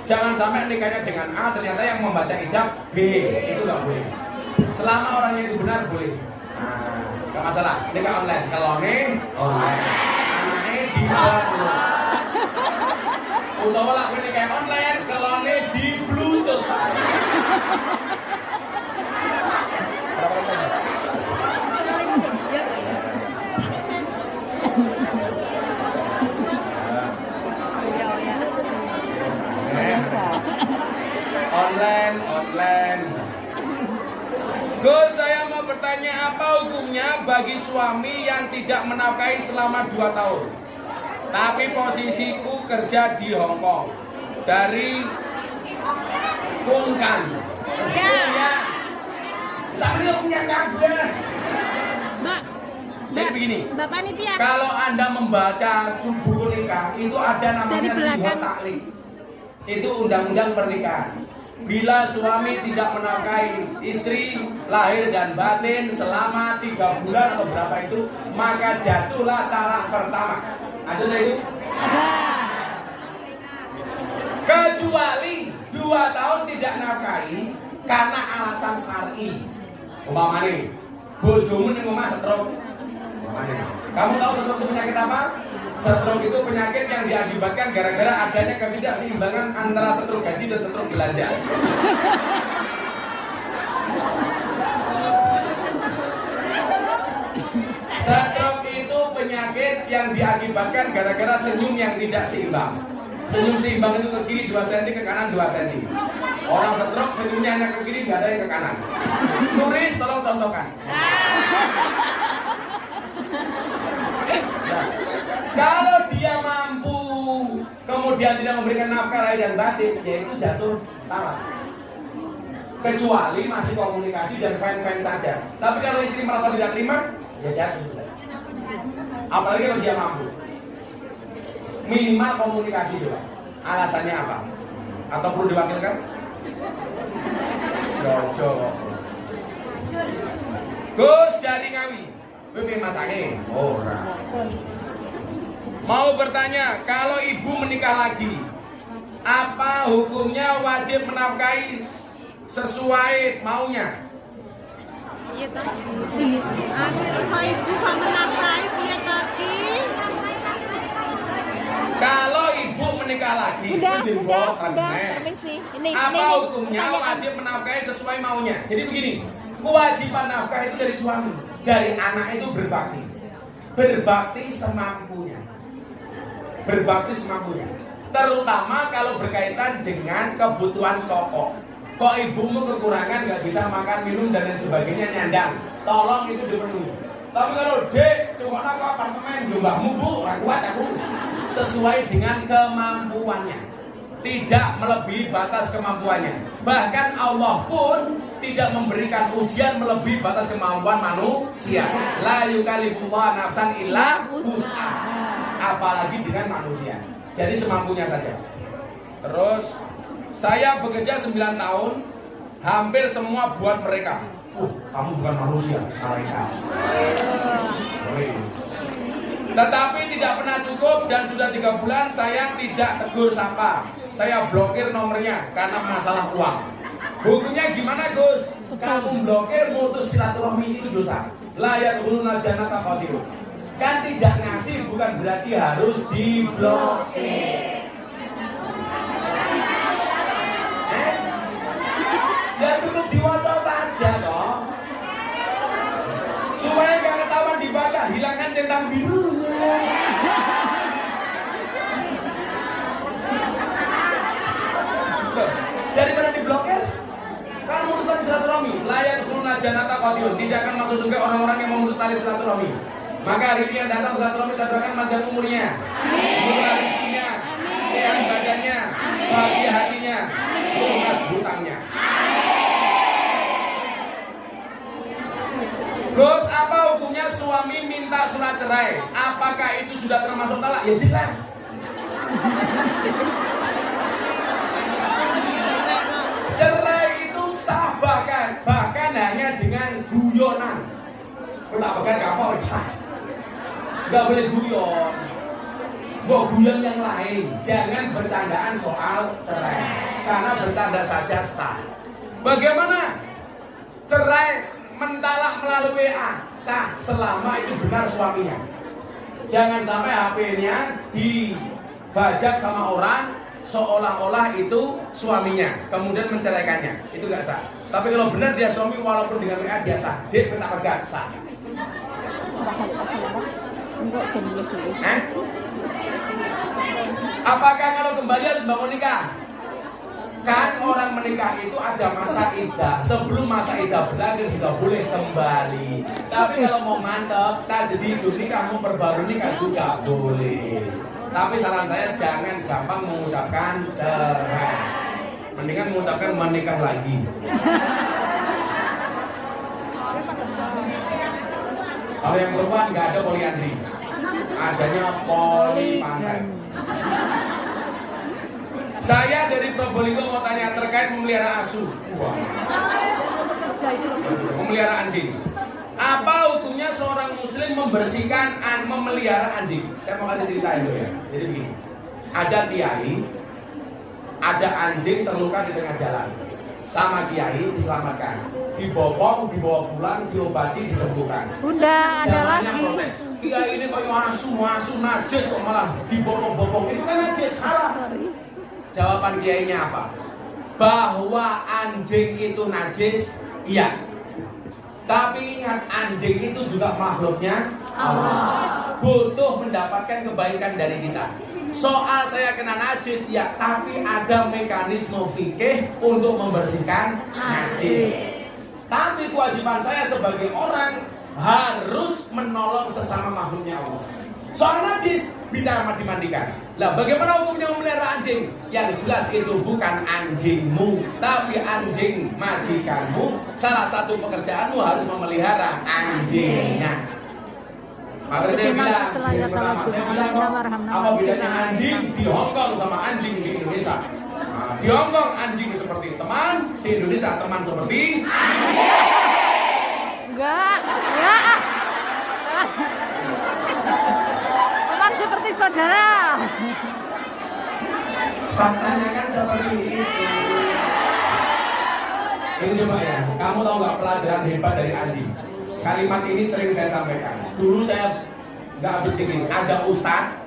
Jangan sampai nikahnya dengan A, ternyata yang membaca ijab B, itu nggak boleh. Selama orangnya itu benar boleh. Nah, nggak masalah. Nikah online, kalau nih online, anaknya di luar. Utawa lah nikah online, kalau nih di Bluetooth. Online. Gus, saya mau bertanya, apa hukumnya bagi suami yang tidak menafkahi selama 2 tahun? Tapi posisiku kerja di Hong Kong dari Kungkan. Ya. Sambil punya kabel. Mbak. Jadi begini. Mbak Panitia. Kalau Anda membaca buku nikah, itu ada namanya sihah taklid. Itu undang-undang pernikahan. Bila suami tidak menafkahi istri lahir dan batin selama 3 bulan atau berapa itu, maka jatuhlah talak pertama. Ada itu? Ada. Kecuali 2 tahun tidak nafkahi karena alasan syar'i. Umpamane, bojomu ning omah stroke. Kamu tahu stroke itu penyakit apa? Stroke itu penyakit yang diakibatkan gara-gara adanya ketidakseimbangan antara stroke gaji dan stroke belanja. Stroke itu penyakit yang diakibatkan gara-gara senyum yang tidak seimbang. Senyum seimbang itu ke kiri 2 cm, ke kanan 2 cm. Orang stroke senyumnya hanya ke kiri, nggak ada yang ke kanan. Nuris, tolong contohkan. Nah, kalau dia mampu kemudian tidak memberikan nafkah lahir dan batin, yaitu jatuh talak. Kecuali masih komunikasi dan fine-fine saja. Tapi kalau istri merasa tidak terima, ya jatuh. Apalagi kalau dia mampu. Minimal komunikasi juga. Alasannya apa? Atau perlu diwakilkan? Jojo. Gus dari Ngawi. Pipi masake. Ora. Mau bertanya, kalau ibu menikah lagi, apa hukumnya wajib menafkahi sesuai maunya? Iya tadi. Sesuai ibu kok menafkahi dia tadi. Kalau ibu menikah lagi, Udah, permisi. permisi. Ini, Apa hukumnya wajib menafkahi sesuai maunya? Jadi begini, kewajiban nafkah itu dari suami, dari anak itu berbakti. Berbakti semampunya. Terutama kalau berkaitan dengan kebutuhan pokok. Kok ibumu kekurangan, nggak bisa makan, minum dan lain sebagainya, nyandang, tolong itu dipenuhi. Tapi kalau dek, tunggu aku apartemen, jumlahmu bu, orang kuat aku. Sesuai dengan kemampuannya, tidak melebihi batas kemampuannya. Bahkan Allah pun tidak memberikan ujian melebihi batas kemampuan manusia. La yukallifullahu nafsan illa wus'aha. Apalagi dengan manusia. Jadi semampunya saja. Terus saya bekerja 9 tahun, hampir semua buat mereka. Kamu bukan manusia, malaikat. Tetapi tidak pernah cukup dan sudah 3 bulan saya tidak tegur sapa. Saya blokir nomornya karena masalah uang. Hukumnya gimana Gus? Kamu blokir, mutus silaturahmi itu dosa. Layak uluna jannata qatilun. Kan tidak ngasih bukan berarti harus diblokir. Ya cukup diwaca saja toh. Supaya gak ketahuan dibaca, hilangkan centang birunya. Daripada diblokir, kan urusan silaturahmi. Layan khuluna jannata qatilun. Tidak akan masuk surga orang-orang yang memutus tali silaturahmi. Maka hari ini yang datang silaturahmi saya doakan panjang umurnya, murah rezekinya, sehat badannya, bahagia hatinya, lunas hutangnya. Gus, apa hukumnya suami minta surat cerai? Apakah itu sudah termasuk talak? Ya jelas. Cerai itu sah bahkan hanya dengan guyonan. Kalau tak kapal sah. Nggak boleh guyon. Mau guyon yang lain. Jangan bercandaan soal cerai. Karena bercanda saja sah. Bagaimana? Cerai mentalak melalui WA sah selama itu benar suaminya. Jangan sampai HP-nya dibajak sama orang seolah-olah itu suaminya, kemudian menceraikannya. Itu nggak sah. Tapi kalau benar dia suami walaupun dengan WA dia sah. Dia minta pegang sah. Apakah kalau kembali harus bangun nikah? Kan orang menikah itu ada masa iddah. Sebelum masa iddah berakhir sudah boleh kembali. Tapi kalau mau mantep, tak jadi itu nikah, mau perbarui nikah juga boleh. Tapi saran saya jangan gampang mengucapkan cerai. Mendingan mengucapkan menikah lagi. Kalau yang perempuan nggak ada poliandri, adanya polipantai. Saya dari Probolinggo mau tanya terkait memelihara asu. Memelihara anjing. Apa untungnya seorang muslim membersihkan memelihara anjing? Saya mau kasih cerita dulu ya. Jadi begini. Ada kiai, ada anjing terluka di tengah jalan. Sama kiai diselamatkan. Dibopong, dibawa pulang, diobati, disembuhkan. Udah ada Zamannya lagi. protes. Kiai ini kok asu najis kok malah dibopong-bopong. Itu kan najis, haram. Jawaban kiainya apa? Bahwa anjing itu najis, iya. Tapi ingat, anjing itu juga makhluknya Allah. Butuh mendapatkan kebaikan dari kita. Soal saya kena najis, ya, tapi ada mekanisme fikih untuk membersihkan najis. Tapi kewajiban saya sebagai orang harus menolong sesama makhluknya Allah. Soal najis bisa dimandikan. Lah bagaimana hukumnya memelihara anjing? Yang jelas itu bukan anjingmu, tapi anjing majikanmu. Salah satu pekerjaanmu harus memelihara anjingnya. Maka saya bilang, apa bedanya anjing di Hongkong sama anjing di Indonesia? Nah, di Hongkong anjing seperti teman, di Indonesia teman seperti Enggak. Ya. Teman seperti saudara. faktanya kan seperti itu. Ini coba ya, kamu tahu nggak pelajaran hebat dari anjing? Kalimat ini sering saya sampaikan. Dulu saya nggak habis pikir. Ada ustadz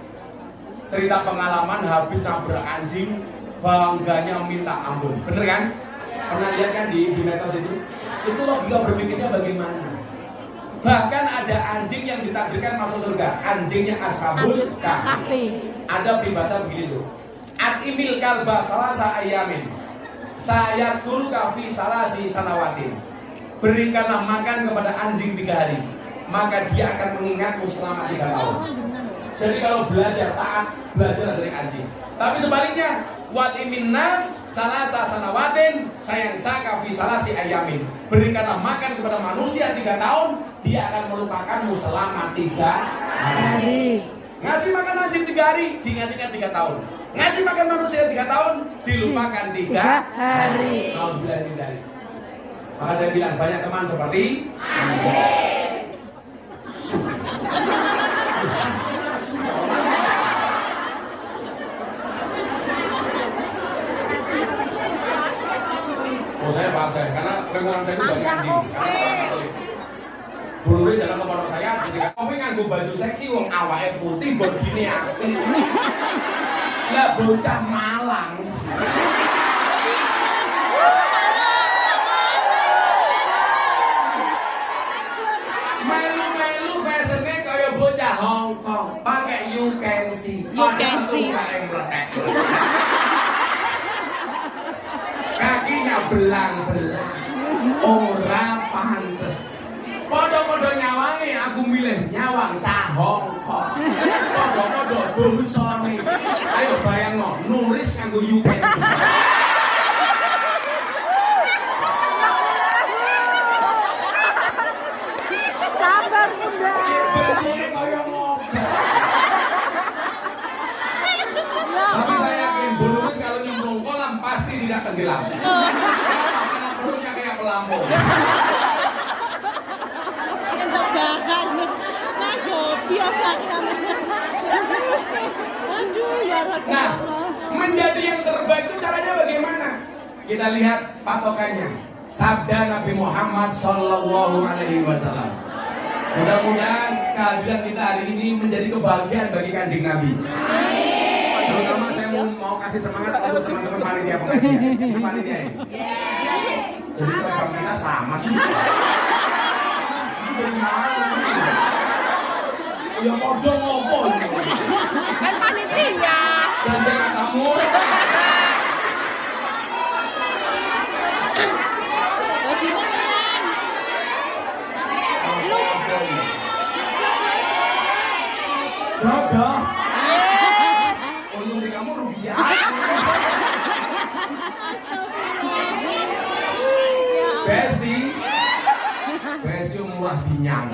cerita pengalaman habis nabrak anjing, bangganya minta ampun. Bener kan? Pernah lihat kan di medsos itu? Itu logika berpikirnya bagaimana? Bahkan ada anjing yang ditakdirkan masuk surga. Anjingnya Ashabul Kahfi. Ada peribahasa begini loh. Atimil kalba salasa ayamin, saya guru kafi salasi sanawatin. Berikanlah makan kepada anjing 3 hari, maka dia akan mengingatmu selama 3 tahun. Jadi kalau belajar taat, belajar dari anjing. Tapi sebaliknya, watimin nas salasa sanawatin, sayang saka fi salasi ayamin. Berikanlah makan kepada manusia 3 tahun, dia akan melupakanmu selama 3 hari. Ngasih makan anjing 3 hari, diingat-ingat 3 tahun. Ngasih makan manusia 3 tahun, dilupakan 3 hari. Alhamdulillah ini dari. Maka saya bilang banyak teman seperti anjing. Oh saya bahasa karena lingkungan saya itu banyak anjing. Bulure jalan ke pondok saya, ketika kamu nganggo baju seksi, wong awake putih, bodine apik. Lah bocah Malang. Melu-melu fashionnya kaya bocah Hong Kong, pakai you can see. Kakinya belang-belang, ora pantes. Podo-podo nyawangi, aku milih nyawang cah Hong Kong. Podo-podo dosane. Ayo bayangno, nulis kanggo you can see. Sabar bunda. Bentuknya kaya ngobrol. Tapi saya yakin Bu Nuris kalau nyemplung kolam pasti tidak tenggelam. Aduh, ya Nah, Rasulullah. menjadi yang terbaik itu caranya bagaimana? Kita lihat patokannya. Sabda Nabi Muhammad Sallallahu Alaihi Wasallam. Mudah-mudahan kehadiran kita hari ini menjadi kebahagiaan bagi kanjeng Nabi. Terutama saya mau kasih semangat untuk teman-teman panitia pengajian. Ini panitia ini. Jadi seragam kita sama sih. Ini dari mana? Ya podo ngopo ini. Kan panitia. Dan jangan kamu. Bajunya keren. Jaga. Untung di kamu rugi ya. Besti. Besti murah dinyang.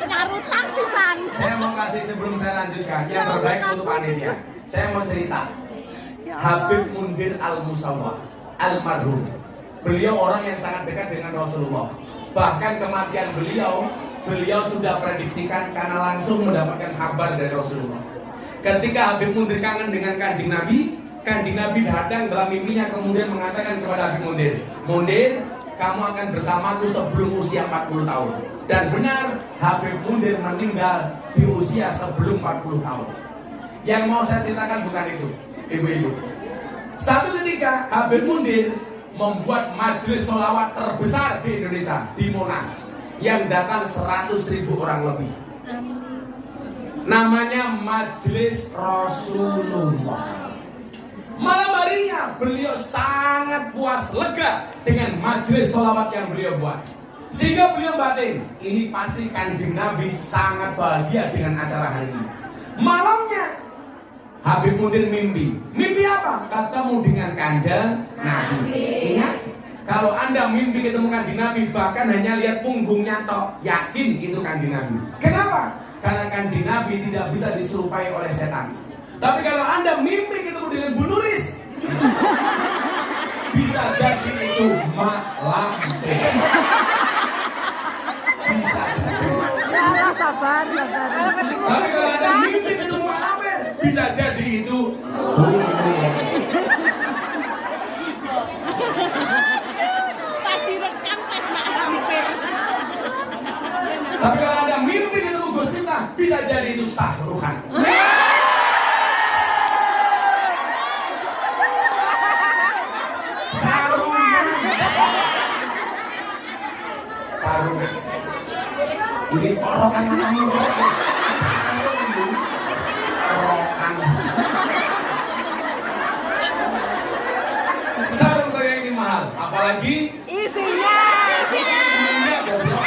Nyarutan pisan. Saya mau kasih sebelum saya lanjutkan yang terbaik untuk panitia. Saya mau cerita. Habib Mundir Al-Musawwah almarhum. Beliau orang yang sangat dekat dengan Rasulullah. Bahkan kematian beliau sudah prediksikan karena langsung mendapatkan kabar dari Rasulullah. Ketika Habib Mundir kangen dengan Kanjeng Nabi datang dalam mimpinya kemudian mengatakan kepada Habib Mundir, "Mundir, kamu akan bersamaku sebelum usia 40 tahun." Dan benar, Habib Mundir meninggal di usia sebelum 40 tahun. Yang mau saya ceritakan bukan itu, ibu-ibu. Satu ketika Habib Mundir membuat majelis sholawat terbesar di Indonesia, di Monas, yang datang 100.000 orang lebih. Namanya Majelis Rasulullah. Malam harinya beliau sangat puas lega dengan majelis sholawat yang beliau buat. Sehingga beliau batin, ini pasti Kanjeng Nabi sangat bahagia dengan acara hari ini. Malamnya Habib Mundir mimpi. Mimpi apa? Ketemu dengan Kanjeng Nabi. Ingat, kalau Anda mimpi ketemu Kanjeng Nabi, bahkan hanya lihat punggungnya tok, yakin itu Kanjeng Nabi. Kenapa? Karena Kanjeng Nabi tidak bisa diserupai oleh setan. Tapi kalau Anda mimpi ketemu dengan Bu Nuris, bisa jadi itu Mak Lampir. Bisa jadi. Ya, sabar. Tapi kalau Anda mimpi ketemu Mak Lampir, bisa jadi itu Bu Nuris. Pasti rekam pas Mak Lampir. Tapi kalau Anda mimpi ketemu Gus Miftah, bisa jadi itu Sahruhan. Sarungan. Ini orokan matamu. Orokan. Sarung saya ini mahal, apalagi Isinya. punya goblok.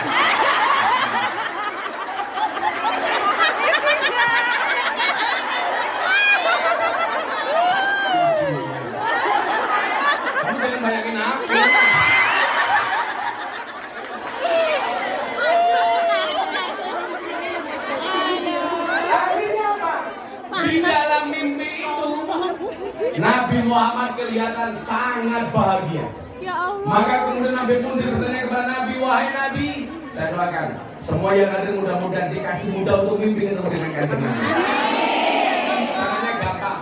Kamu jangan bayangin aku. Akhirnya apa? Di dalam mimpi itu Nabi Muhammad kelihatan sangat bahagia. Ya Allah. Maka kemudian Nabi Mundir bertanya kepada Nabi, "Wahai Nabi, saya doakan semua yang hadir mudah-mudahan dikasih mudah untuk mimpi ketemu dengan Kanjeng Nabi." Caranya gampang,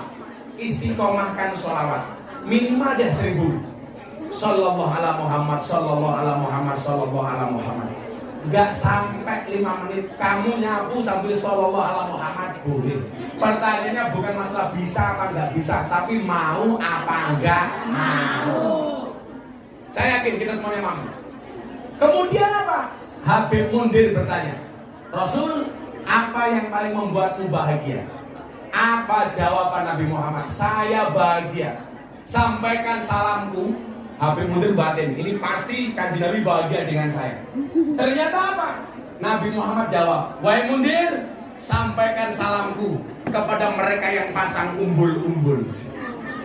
istiqomahkan sholawat minimal deh 1000. Sallallahu ala Muhammad, sallallahu ala Muhammad, sallallahu ala Muhammad. Gak sampai 5 menit kamu nyapu sambil sallallahu ala Muhammad boleh. Pertanyaannya bukan masalah bisa apa nggak bisa, tapi mau apa enggak mau. Saya yakin kita semuanya mampu. Kemudian apa? Habib Mundir bertanya, "Rasul, apa yang paling membuatmu bahagia?" Apa jawaban Nabi Muhammad? "Saya bahagia. Sampaikan salamku." Habib Mundir batin, ini pasti Kanjeng Nabi bahagia dengan saya. Ternyata apa? Nabi Muhammad jawab, "Wahai Mundir, sampaikan salamku kepada mereka yang pasang umbul-umbul.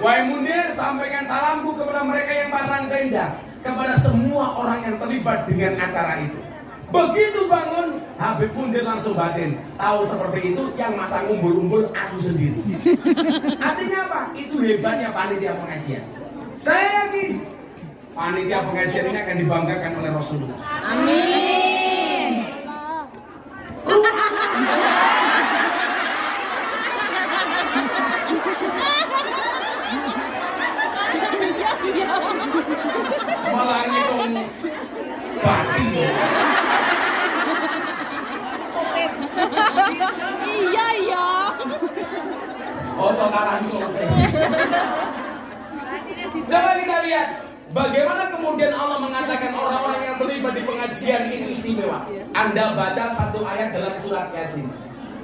Wahai Mundir, sampaikan salamku kepada mereka yang pasang tenda, kepada semua orang yang terlibat dengan acara itu." Begitu bangun, Habib Mundir langsung batin, tahu seperti itu yang masang umbul-umbul aku sendiri. Artinya apa? Itu hebatnya panitia pengajian. Saya yakin panitia pengajian ini akan dibanggakan oleh Rasulullah. Amin. Bagaimana kemudian Allah mengatakan orang-orang yang terlibat di pengajian itu istimewa? Anda baca satu ayat dalam surat Yasin.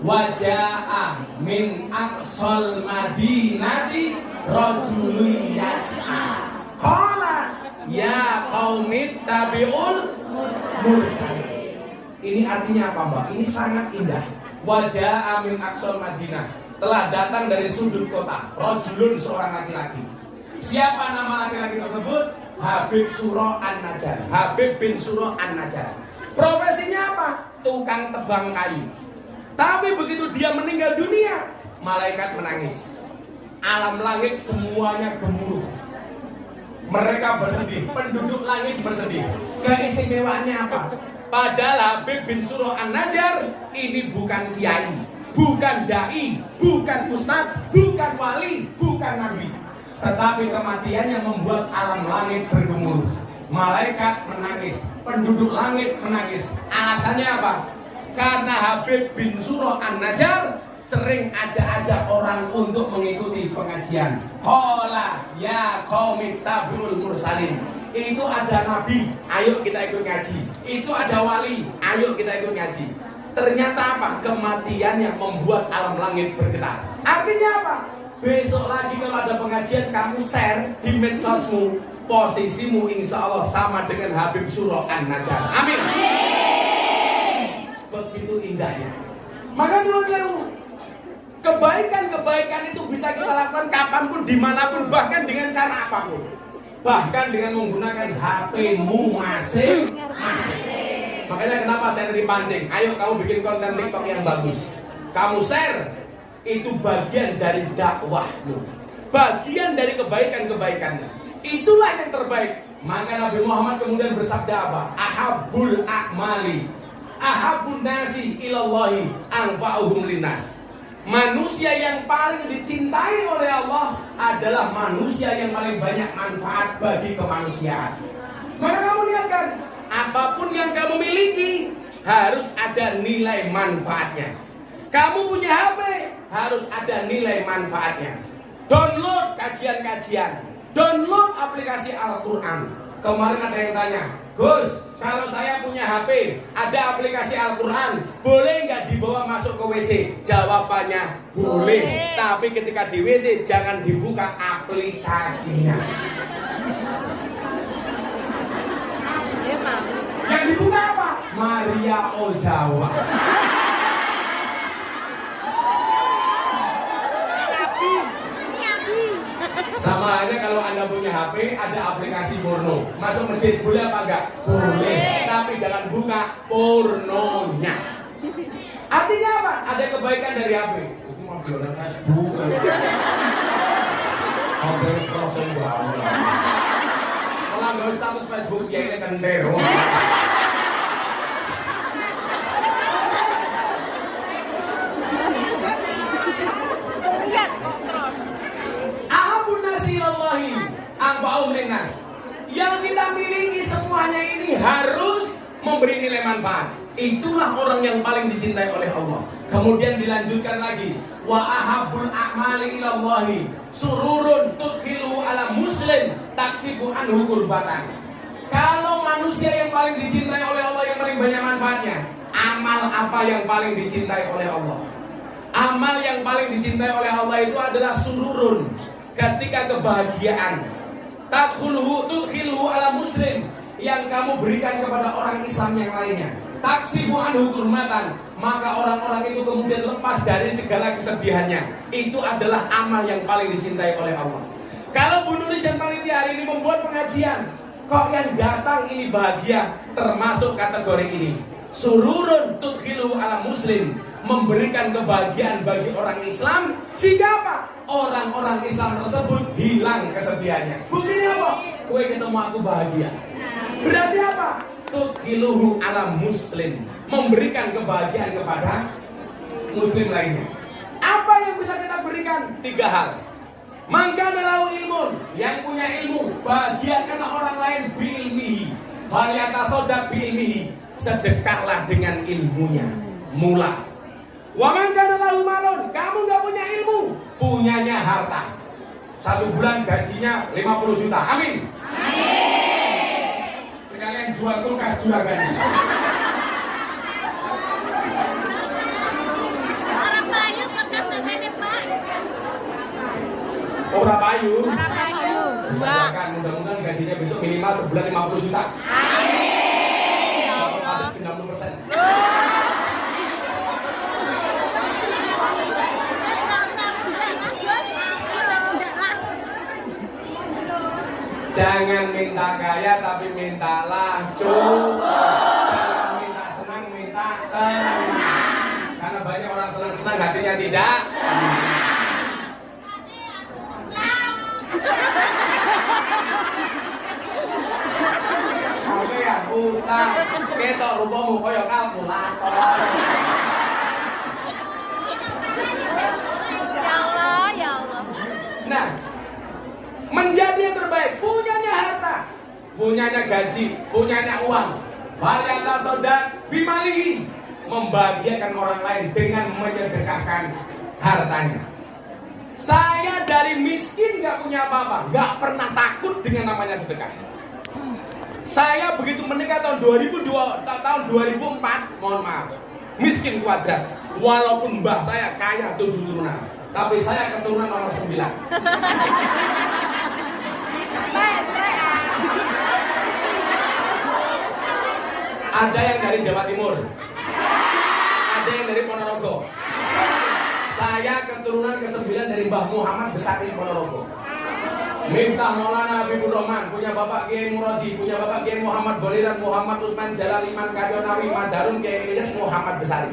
Waja'a min aqsal madinati rajulun yas'a. Qala ya qaumit tabi'ul mursalin. Ini artinya apa, Mbak? Ini sangat indah. Waja'a min aqsal madinah. Telah datang dari sudut kota. Rajulun, seorang laki-laki. Siapa nama laki-laki tersebut? Habib Suro An-Najjar. Habib bin Suro An-Najjar. Profesinya apa? Tukang tebang kayu. Tapi begitu dia meninggal dunia, malaikat menangis. Alam langit semuanya gemuruh. Mereka bersedih, penduduk langit bersedih. Keistimewaannya apa? Padahal Habib bin Suro An-Najjar ini bukan kiai, bukan dai, bukan ustadz, bukan wali, bukan nabi. Tetapi kematiannya membuat alam langit bergemuruh. Malaikat menangis, penduduk langit menangis. Alasannya apa? Karena Habib bin Suro An-Najjar sering ajak-ajak orang untuk mengikuti pengajian. Qala ya qaumit tabi'ul mursalin. Itu ada nabi, ayo kita ikut ngaji. Itu ada wali, ayo kita ikut ngaji. Ternyata apa? Kematian yang membuat alam langit bergetar. Artinya apa? Besok lagi kalau ada pengajian, kamu share di medsosmu, posisimu insya Allah sama dengan Habib Suro An-Najjar. Amin. Begitu indahnya. Maka menurut kebaikan-kebaikan itu bisa kita lakukan kapanpun, dimanapun, bahkan dengan cara apapun. Bahkan dengan menggunakan HP-mu masing-masing. Makanya kenapa saya dipancing? Ayo kamu bikin konten TikTok yang bagus. Kamu share. Itu bagian dari dakwahmu, bagian dari kebaikan-kebaikanmu. Itulah yang terbaik. Maka Nabi Muhammad kemudian bersabda apa? Ahabbul a'mali ahabbun nasi ilallahi anfa'uhum linnas. Manusia yang paling dicintai oleh Allah adalah manusia yang paling banyak manfaat bagi kemanusiaan. Maka kamu lihatkan, apapun yang kamu miliki harus ada nilai manfaatnya. Kamu punya HP, harus ada nilai manfaatnya. Download kajian-kajian, download aplikasi Al-Quran. Kemarin ada yang tanya, Gus, kalau saya punya HP, ada aplikasi Al-Quran, boleh nggak dibawa masuk ke WC? Jawabannya boleh. Tapi ketika di WC jangan dibuka aplikasinya. Yang dibuka apa? Maria Ozawa. Sama halnya kalau Anda punya HP, ada aplikasi porno. Masuk masjid boleh apa enggak? Boleh. Tapi jangan buka pornonya. Artinya apa? Ada kebaikan dari HP. Itu mau jualan Facebook. Hampir crossing banget. Kalau nggak status Facebook ya ini kan dero. Yang kita miliki semuanya ini harus memberi nilai manfaat. Itulah orang yang paling dicintai oleh Allah. Kemudian dilanjutkan lagi, wa ahabbul a'mali ilallahi sururun tudkhilu ala muslim taksifu anhu kurbatan. Kalau manusia yang paling dicintai oleh Allah, yang paling banyak manfaatnya, amal apa yang paling dicintai oleh Allah? Amal yang paling dicintai oleh Allah itu adalah sururun, ketika kebahagiaan. Tudkhiluhu ala muslim, yang kamu berikan kepada orang Islam yang lainnya. Taksifu anhu kurmatan, maka orang-orang itu kemudian lepas dari segala kesedihannya. Itu adalah amal yang paling dicintai oleh Allah. Kalau Bu Nuris dan panitia hari ini membuat pengajian, kok yang datang ini bahagia, termasuk kategori ini. Sururun tudkhiluhu ala muslim, memberikan kebahagiaan bagi orang Islam, sehingga apa? Orang-orang Islam tersebut hilang kesedihannya. Buktinya apa? Kue ketemu aku bahagia. Berarti apa? Tudkhiluhu ala muslim, memberikan kebahagiaan kepada muslim lainnya. Apa yang bisa kita berikan? 3 hal. Mangkana lahu ilmun, yang punya ilmu, bahagiakanlah orang lain biilmihi. Falyatasaddaq biilmihi, sedekahlah dengan ilmunya. Mula. Wa man kana lahu malun, kamu enggak punya ilmu, punyanya harta. 1 bulan gajinya 50 juta. Amin. Sekalian jual kulkas juragan. Orang Bayu kertas nenek Pak. Orang Bayu. Orang Bayu. Silakan, mudah-mudahan gajinya besok minimal sebulan 50 juta. Amin. Ya Kalau Allah. pajak 90%. Terus nggak usah muda lah, Bos. Nggak usah muda lah. Jangan minta kaya tapi mintalah cukup. Jangan minta senang, minta tenang. Karena banyak orang senang-senang hatinya tidak. Oke ya, utang. Ketok rupamu kaya kalkulator. Ya Allah, ya Allah. Nah, menjadi yang terbaik, punyanya harta, punyanya gaji, punyanya uang. Waliyata sodak bimalihi, membahagiakan orang lain dengan menyedekahkan hartanya. Saya dari miskin gak punya apa-apa, gak pernah takut dengan namanya sedekah. Saya begitu menikah tahun 2004, mohon maaf, miskin kuadrat. Walaupun mbah saya kaya 7 turunan, tapi saya keturunan nomor 9. Ada yang dari Jawa Timur, ada yang dari Ponorogo. Saya keturunan ke-9 dari Mbah Muhammad Besari Ponorogo. Miftah Maulana Habibur Rahman, punya Bapak Kiai Muradi, punya Bapak Kiai Muhammad Boliran, Muhammad Usman Jalal Iman Karyonawi, Madarun Kiai Ilyas Muhammad Besari.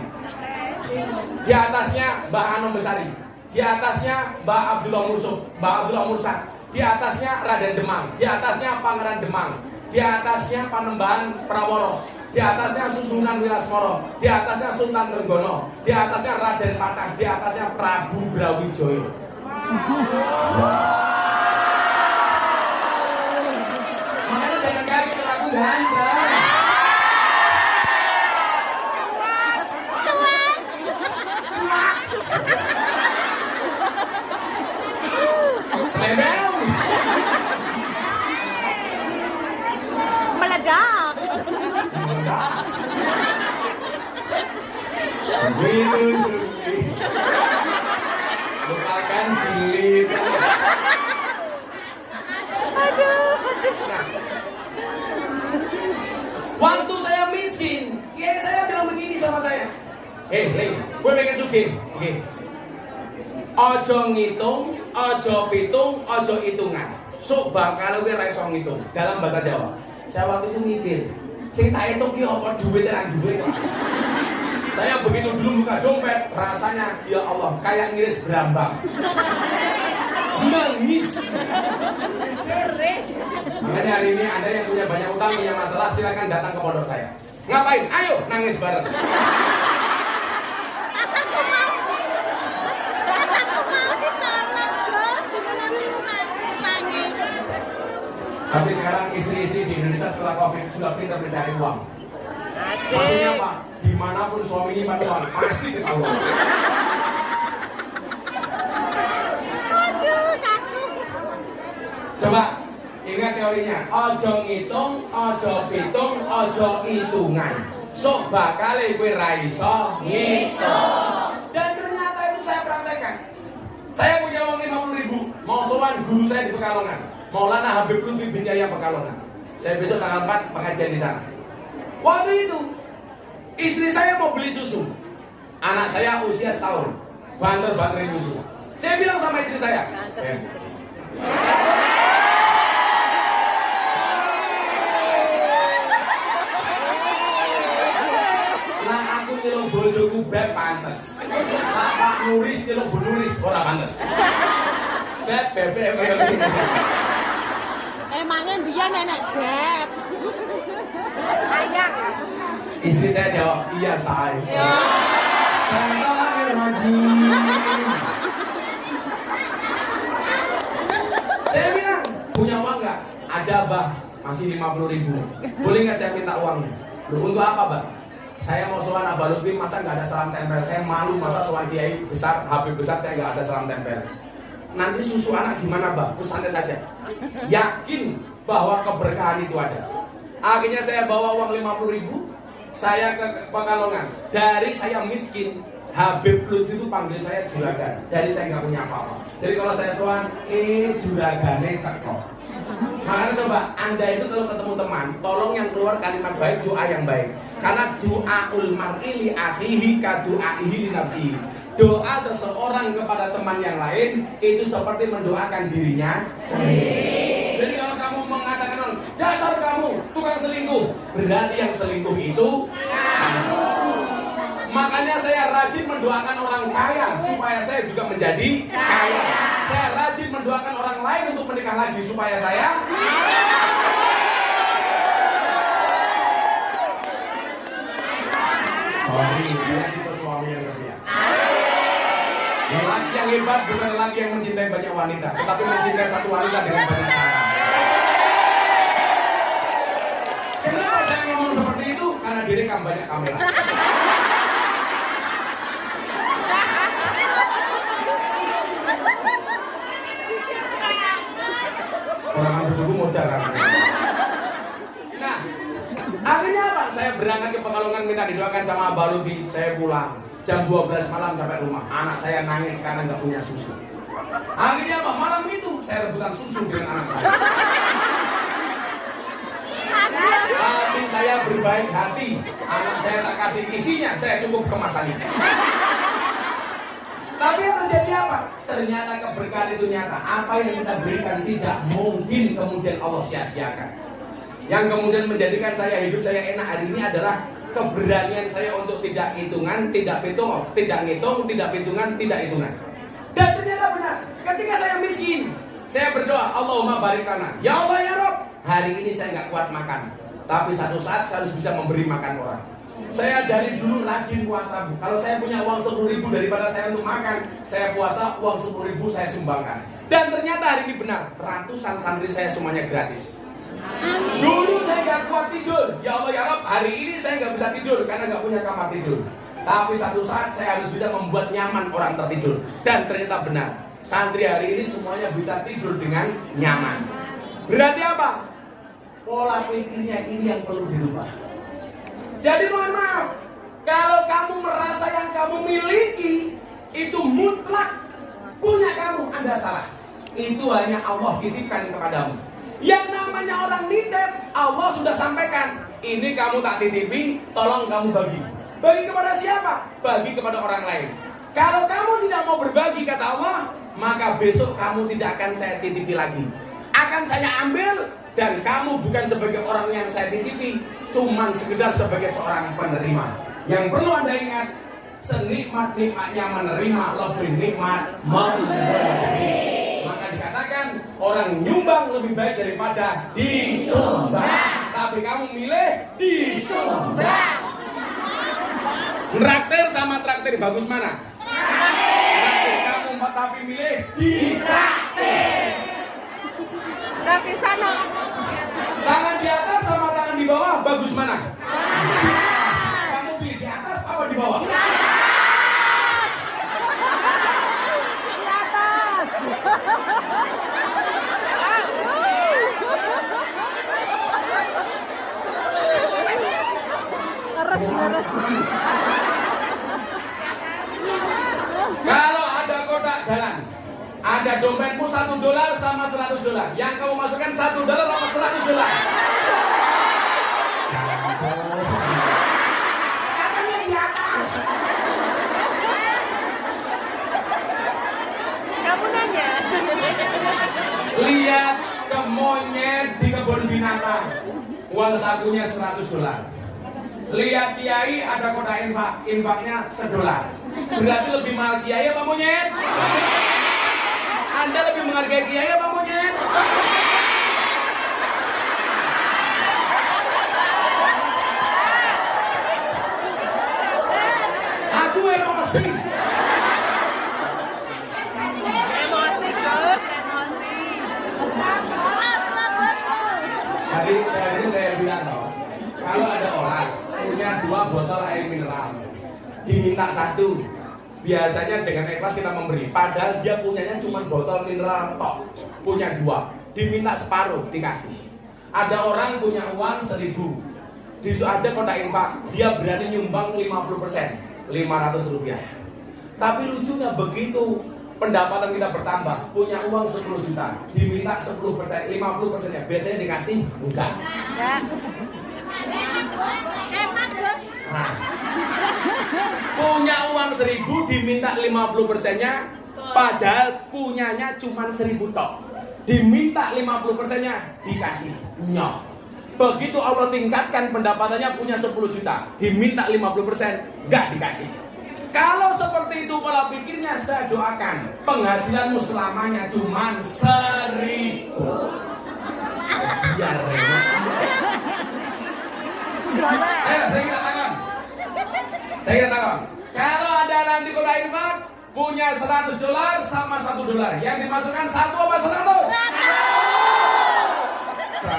Di atasnya Mbah Anom Besari, di atasnya Mbah Abdullah Mursuk, Mbah Abdullah Mursad, di atasnya Raden Demang, di atasnya Pangeran Demang, di atasnya Panembahan Praworo, di atasnya Susunan Wirasmoro, di atasnya Sultan Trenggono, di atasnya Raden Patah, di atasnya Prabu Brawijaya. Makanya jangan kaget aku ganteng. Selebel. Meledak. Begitu sulit. Lupakan sulit. Waktu saya miskin, kiai saya bilang begini sama saya. Ring, gue pengen sugih. Oke. Ojo ngitung, ojo pitung, ojo hitungan. Sok bakal gue ra iso ngitung dalam bahasa Jawa. Saya waktu itu mikir, sing tak hitung ki apa duit ra duit. Saya begitu dulu buka dompet, rasanya ya Allah kayak ngiris berambang. Nangis. Makanya hari ini Anda yang punya banyak utang, punya masalah, silakan datang ke pondok saya. Ngapain? Ayo nangis bareng. Rasaku mau ditolong, Bos. Dilunasi-lunasi. Tapi sekarang istri-istri di Indonesia setelah COVID sudah pintar mencari uang. Maksudnya apa? Dimanapun suaminya nyimpan uang, pasti ketahuan. Aduh, takut. Coba ingat teorinya. Ojo ngitung, ojo pitung, ojo hitungan. Sok bakal kowe ra iso ngitung. Dan ternyata itu saya praktekkan. Saya punya uang 50.000, mau sowan guru saya di Pekalongan, Maulana Habib Lutfi bin Yahya Pekalongan. Saya besok tanggal 4 pengajian di sana. Waktu itu istri saya mau beli susu. Anak saya usia setahun, banter-banterin susu. Saya bilang sama istri saya, lah aku nyelong bojoku beb pantes. Pak Nuris nyelong Bu Nuris ora pantes. Beb kaya ngene. Emangnya dia nenek beb. Ayah. Istri saya jawab, iya say. Saya lagi. Saya bilang, punya uang nggak? Ada bah, masih 50.000. Boleh nggak saya minta uangnya? Loh, untuk apa bah? Saya mau sowan Abah Lutfi, masa nggak ada salam tempel? Saya malu masa sowan kiai besar, Habib besar, saya nggak ada salam tempel. nanti susu anak gimana Mbak? Pesannya saja. Yakin bahwa keberkahan itu ada. Akhirnya saya bawa uang 50.000, saya ke Pekalongan. Dari saya miskin, Habib Lutfi itu panggil saya juragan. Dari saya nggak punya apa-apa. Jadi kalau saya sowan, juragane teko. Makanya coba Anda itu kalau ketemu teman, tolong yang keluar kalimat baik, doa yang baik. Karena doaul mar'i li akhihi ka du'aihi li nafsihi. Doa seseorang kepada teman yang lain itu seperti mendoakan dirinya sendiri. Jadi kalau kamu mengatakan dasar kamu tukang selingkuh, berarti yang selingkuh itu kamu. Makanya saya rajin mendoakan orang kaya supaya saya juga menjadi kaya. Saya rajin mendoakan orang lain untuk menikah lagi supaya saya saya tipe suami yang setia. Lelaki yang hebat bukan lelaki yang mencintai banyak wanita, tetapi mencintai satu wanita dengan banyak cara. Kenapa saya ngomong seperti itu? Karena direkam banyak kamera. Orang berjuku modal kan. Nah, akhirnya apa? Saya berangkat ke Pekalongan minta didoakan sama Abah Lutfi. Saya pulang jam 12 malam sampai rumah. Anak saya nangis karena nggak punya susu. Akhirnya apa? Malam itu saya rebutan susu dengan anak saya. Tapi saya berbaik hati. Anak saya tak kasih isinya, saya cukup kemasannya. Tapi yang terjadi apa? Ternyata keberkahan itu nyata. Apa yang kita berikan tidak mungkin kemudian Allah sia-siakan. Yang kemudian menjadikan saya hidup saya enak hari ini adalah keberanian saya untuk tidak hitungan, tidak hitung, tidak ngitung, tidak hitungan, tidak hitungan. Dan ternyata benar. Ketika saya miskin, saya berdoa, Allahumma barik lana. Ya Allah ya Rabb, hari ini saya nggak kuat makan. Tapi satu saat saya harus bisa memberi makan orang. Saya dari dulu rajin puasa. Kalau saya punya uang 10.000 daripada saya untuk makan, saya puasa, uang 10.000 saya sumbangkan. Dan ternyata hari ini benar, ratusan santri saya semuanya gratis. Amin. Dulu saya nggak kuat tidur. Ya Allah ya Rabb, hari ini saya nggak bisa tidur karena nggak punya kamar tidur. Tapi satu saat saya harus bisa membuat nyaman orang tertidur. Dan ternyata benar, santri hari ini semuanya bisa tidur dengan nyaman. Berarti apa? Pola pikirnya ini yang perlu dirubah. Jadi mohon maaf, kalau kamu merasa yang kamu miliki itu mutlak punya kamu, Anda salah. Itu hanya Allah titipkan kepadamu. Yang namanya orang nitip, Allah sudah sampaikan, ini kamu tak titipi, tolong kamu bagi. Bagi kepada siapa? Bagi kepada orang lain. Kalau kamu tidak mau berbagi kata Allah, maka besok kamu tidak akan saya titipi lagi. Akan saya ambil, dan kamu bukan sebagai orang yang saya titipi, cuman sekedar sebagai seorang penerima. Yang perlu Anda ingat, senikmat-nikmatnya menerima lebih nikmat memberi. Maka dikatakan orang nyumbang lebih baik daripada disumbang. Tapi kamu milih disumbang. Traktir sama traktir bagus mana? Traktir. Kamu tapi milih ditraktir. Traktir sana. Tangan di atas sama tangan di bawah bagus mana? Kamu pilih di atas apa di bawah? Di atas. Di atas. Ngeres. Kalau ada kotak jalan, ada dompetmu $1 sama $100. Yang kamu masukkan $1 sama $100. Katanya di atas. Kamu nanya. Lihat ke monyet di kebun binatang, uang sakunya $100. Lihat kiai ada kotak infaknya $1. Berarti lebih mahal kiai apa monyet? Anda lebih menghargai kiai apa monyet? Aku emosi. Emosi terus, emosi. Tadi ini saya bilang loh, kalau ada orang punya 2 botol air mineral, diminta 1, biasanya dengan ikhlas kita memberi, padahal dia punyanya cuma botol mineral tok, punya 2, diminta separuh dikasih. Ada orang punya uang 1.000, ada kotak infak, dia berani nyumbang 50%, 500 rupiah. Tapi lucunya begitu pendapatan kita bertambah, punya uang 10 juta, diminta 10%, 50%-nya biasanya dikasih enggak. Nah, punya uang 1.000 diminta 50%-nya, padahal punyanya cuma 1.000 tok. Diminta 50%-nya dikasih nyok. Begitu Allah tingkatkan pendapatannya, punya 10 juta, diminta 50%, enggak dikasih. Kalau seperti itu pola pikirnya, saya doakan penghasilanmu selamanya cuma 1.000. Biar rela. Saya kira tangan. Kalau ada nanti kotak infak punya $100 sama $1, yang dimasukkan 1 apa 100? 100.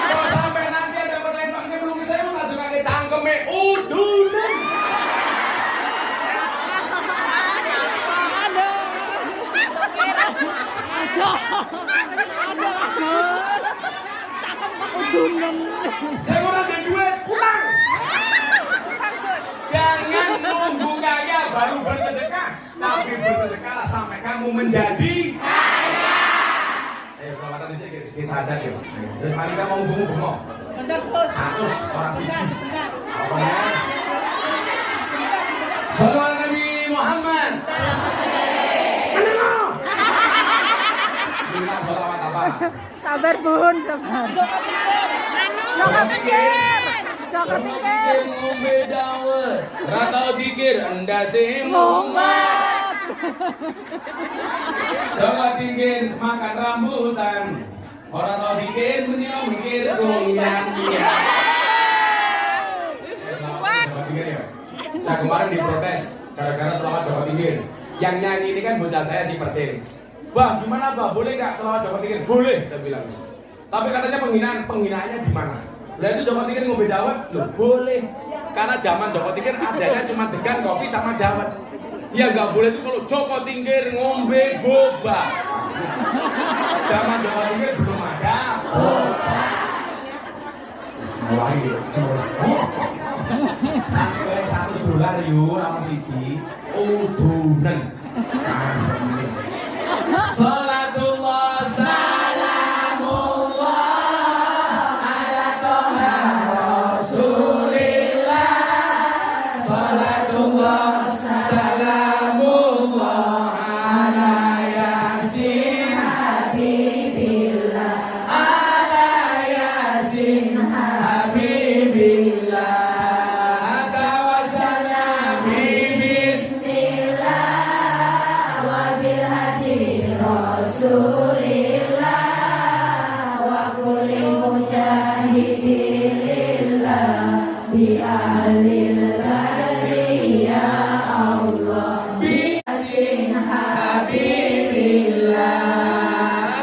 Kalau sampai nanti ada kotak infaknya belum saya mau ngadu ngake cangkeme udunan. Ada Gus. Cakep kok udunan. Saya mau ada duit, pulang. Jangan nunggu kaya baru bersedekah, tapi bersedekahlah sampai kamu menjadi kaya. Ayo selamatan di sini sadar ya. Terus mari kita mau bungu-bungu. Bentar, Gus. 100 orang siji. Bentar. Apa ya? Sallallahu Nabi Muhammad. Mana? Bilang salawat apa? Sabar bun, sabar. Joko pikir. Ngombe dawet. Ratau dikir endase mumet. Joko pikir makan rambutan. Orang tau dikir mendino mikir goyang dia. Joko pikir ya. Saya kemarin diprotes gara-gara selawat Joko pikir. Yang nyanyi ini kan bocah saya si Percil. Wah gimana Bah, boleh nggak selawat Joko pikir? Boleh, saya bilang. Tapi katanya penghinaannya di mana? Lah itu Joko pikir ngombe dawet, loh boleh. Karena zaman Joko pikir adanya cuma degan kopi sama dawet. Ya nggak boleh itu kalau Joko pikir ngombe boba. Zaman Joko pikir belum ada boba. Wah iya, sampai $100 yuk, sama siji. Udunan. Salatullah salamullah ala toha rasulillah. Salatullah salamullah ala yasin habibillah. Ala yasin habibillah. Tawassalna bi bismillah wa bil hadi Rasulillah wa kulli mujahidilillah bi ahlil badri ya Allah bi yasin habibillah.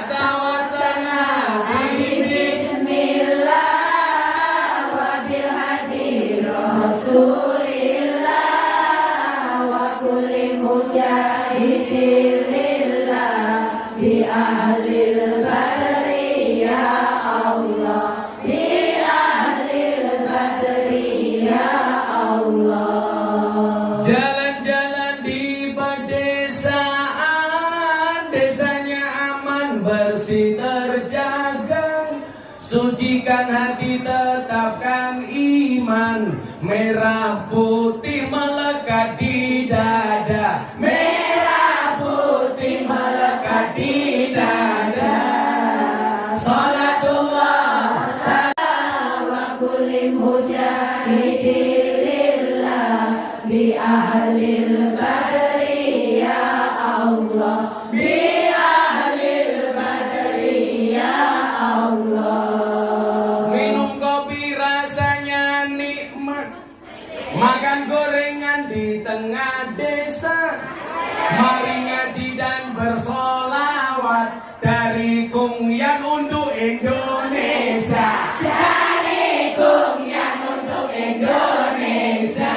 Tawassalna bi bismillah wa bil hadi Rasulillah wa kulli mujahidilillah bi ahlil badri ya Allah bi ahlil badri ya Allah. Jalan-jalan di pedesaan, desanya aman bersih terjaga, sucikan hati tetapkan iman, merah putih melekat di dada, merah putih melekat di dada. Salatullah salam wa kulli mujahidilillah bi ahlil badri ya Allah bi ahlil badri ya Allah. Minum kopi rasanya nikmat, makan gorengan di tengah desa, mari ngaji dan bersolawat dari Kungyan untuk Indonesia, dari Kungyan untuk Indonesia.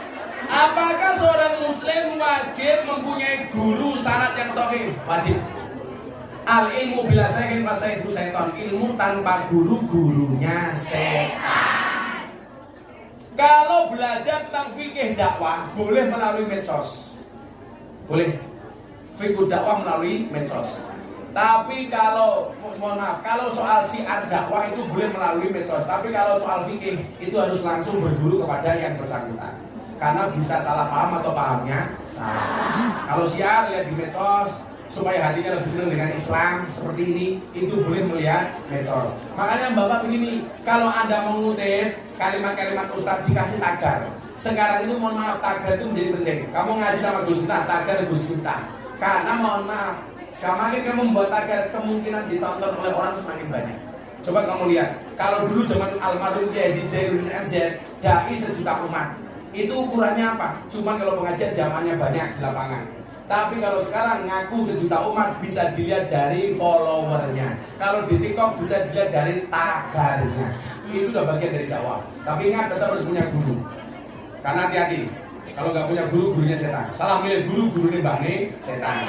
Maka seorang muslim wajib mempunyai guru syarat yang sahih, wajib. Al ilmu bila syai'in fa syai'u syaitan. Ilmu tanpa guru, gurunya setan. Kalau belajar tentang fikih dakwah boleh melalui medsos. Boleh. Fikih dakwah melalui medsos. Tapi kalau mohon maaf, kalau soal syiar dakwah itu boleh melalui medsos. Tapi kalau soal fikih itu harus langsung berguru kepada yang bersangkutan. Karena bisa salah paham atau pahamnya salah. Kalau syiar lihat di medsos supaya hatinya lebih senang dengan Islam seperti ini, itu boleh melihat medsos. Makanya Bapak begini, kalau Anda mengutip kalimat-kalimat Ustadz dikasih tagar. Sekarang itu mohon maaf, tagar itu menjadi penting. Kamu ngaji sama Gus Miftah, tagar Gus Miftah. Karena mohon maaf, semakin kamu membuat tagar, kemungkinan ditonton oleh orang semakin banyak. Coba kamu lihat, kalau dulu zaman almarhum Kiai Haji Zainuddin MZ, dai sejuta umat. Itu ukurannya apa? Cuma kalau pengajian zamannya banyak di lapangan. Tapi kalau sekarang ngaku sejuta umat bisa dilihat dari followernya. Kalau di TikTok bisa dilihat dari tagarnya. Itu udah bagian dari dakwah. Tapi ingat, tetap harus punya guru. Karena hati-hati, kalau nggak punya guru, gurunya setan. Salah milih guru, gurunya Bani setan.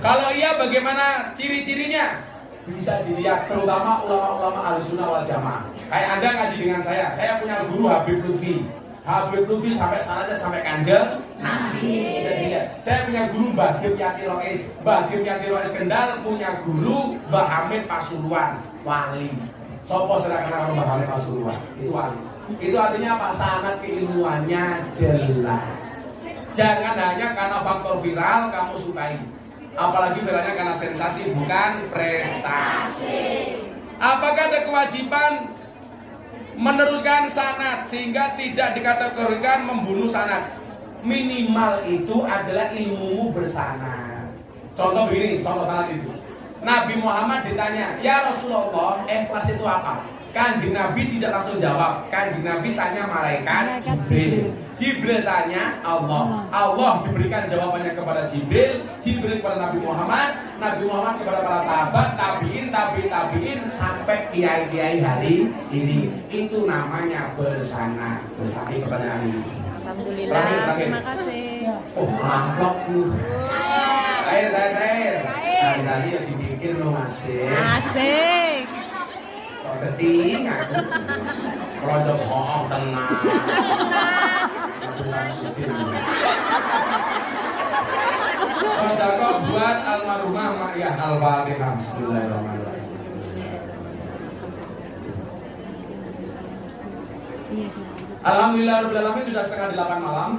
Kalau iya, bagaimana ciri-cirinya? Bisa dilihat, terutama ulama-ulama Ahlussunnah wal Jamaah. Kayak Anda ngaji dengan saya punya guru Habib Lutfi. Habib Lutfi sampai sanadnya sampai Kanjeng Nabi. Bisa dilihat. Saya punya guru Mbah Gim Yati Rois. Mbah Gim Yati Rois Kendal punya guru Mbah Hamid Pasuruan, wali. Sopo sedang kenal Mbah Hamid Pasuruan? Itu wali. Itu artinya apa? Sanad keilmuannya jelas. Jangan hanya karena faktor viral kamu sukai. Apalagi viralnya karena sensasi, bukan prestasi. Apakah ada kewajiban meneruskan sanad sehingga tidak dikategorikan membunuh sanad? Minimal itu adalah ilmumu bersanad. Contoh begini, contoh sanad itu. Nabi Muhammad ditanya, "Ya Rasulullah, ikhlas itu apa?" Kanjeng Nabi tidak langsung jawab. Kanjeng Nabi tanya malaikat Jibril. Jibril tanya Allah. Allah diberikan jawabannya kepada Jibril. Jibril kepada Nabi Muhammad. Nabi Muhammad kepada para sahabat, tabiin, sampai kiai-kiai hari ini. Itu namanya bersanad. Bersanad pertanyaan ini. Alhamdulillah. Terima kasih. Oh, mantap. Air. Tadi yang dibikin lo masih. Asik. Kok keting aku. Projok hoong tenang. Sedekah buat almarhumah Ma'iyah Al-Fatihah. Bismillahirrahmanirrahim. Alhamdulillah Rabbil Alamin, sudah setengah 8 malam.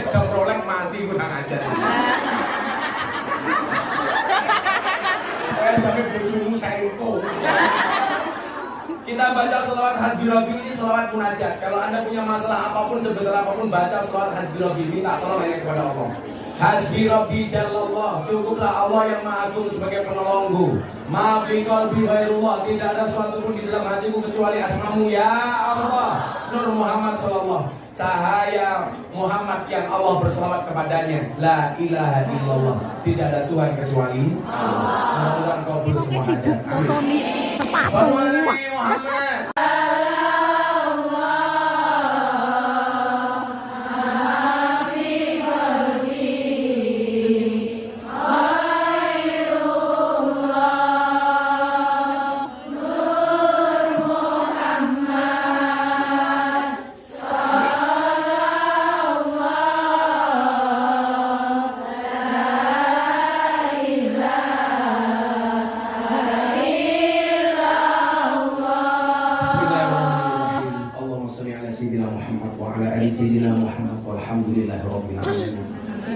Jam rolek mati kurang ajar. Sampai bojomu saengko. Kita baca selawat Hasbi Rabbi ini selawat munajat. Kalau Anda punya masalah apapun, sebesar apapun, baca selawat Hasbi Rabbi, minta tolong hanya kepada Allah. Hasbi Rabbi Jallallah, cukuplah Allah yang Maha Agung sebagai penolongku. Ma fi qalbi ghairullah, tidak ada sesuatu pun di dalam hatiku kecuali asmamu ya Allah. Nur Muhammad sallallahu, cahaya Muhammad yang Allah berselawat kepadanya. La ilaha illallah, tidak ada Tuhan kecuali Allah. Mudah-mudahan kabul semua hajat. Amin. Sallallahu alaihi Muhammad. Sayyidina Muhammad walhamdulillahi rabbil alamin.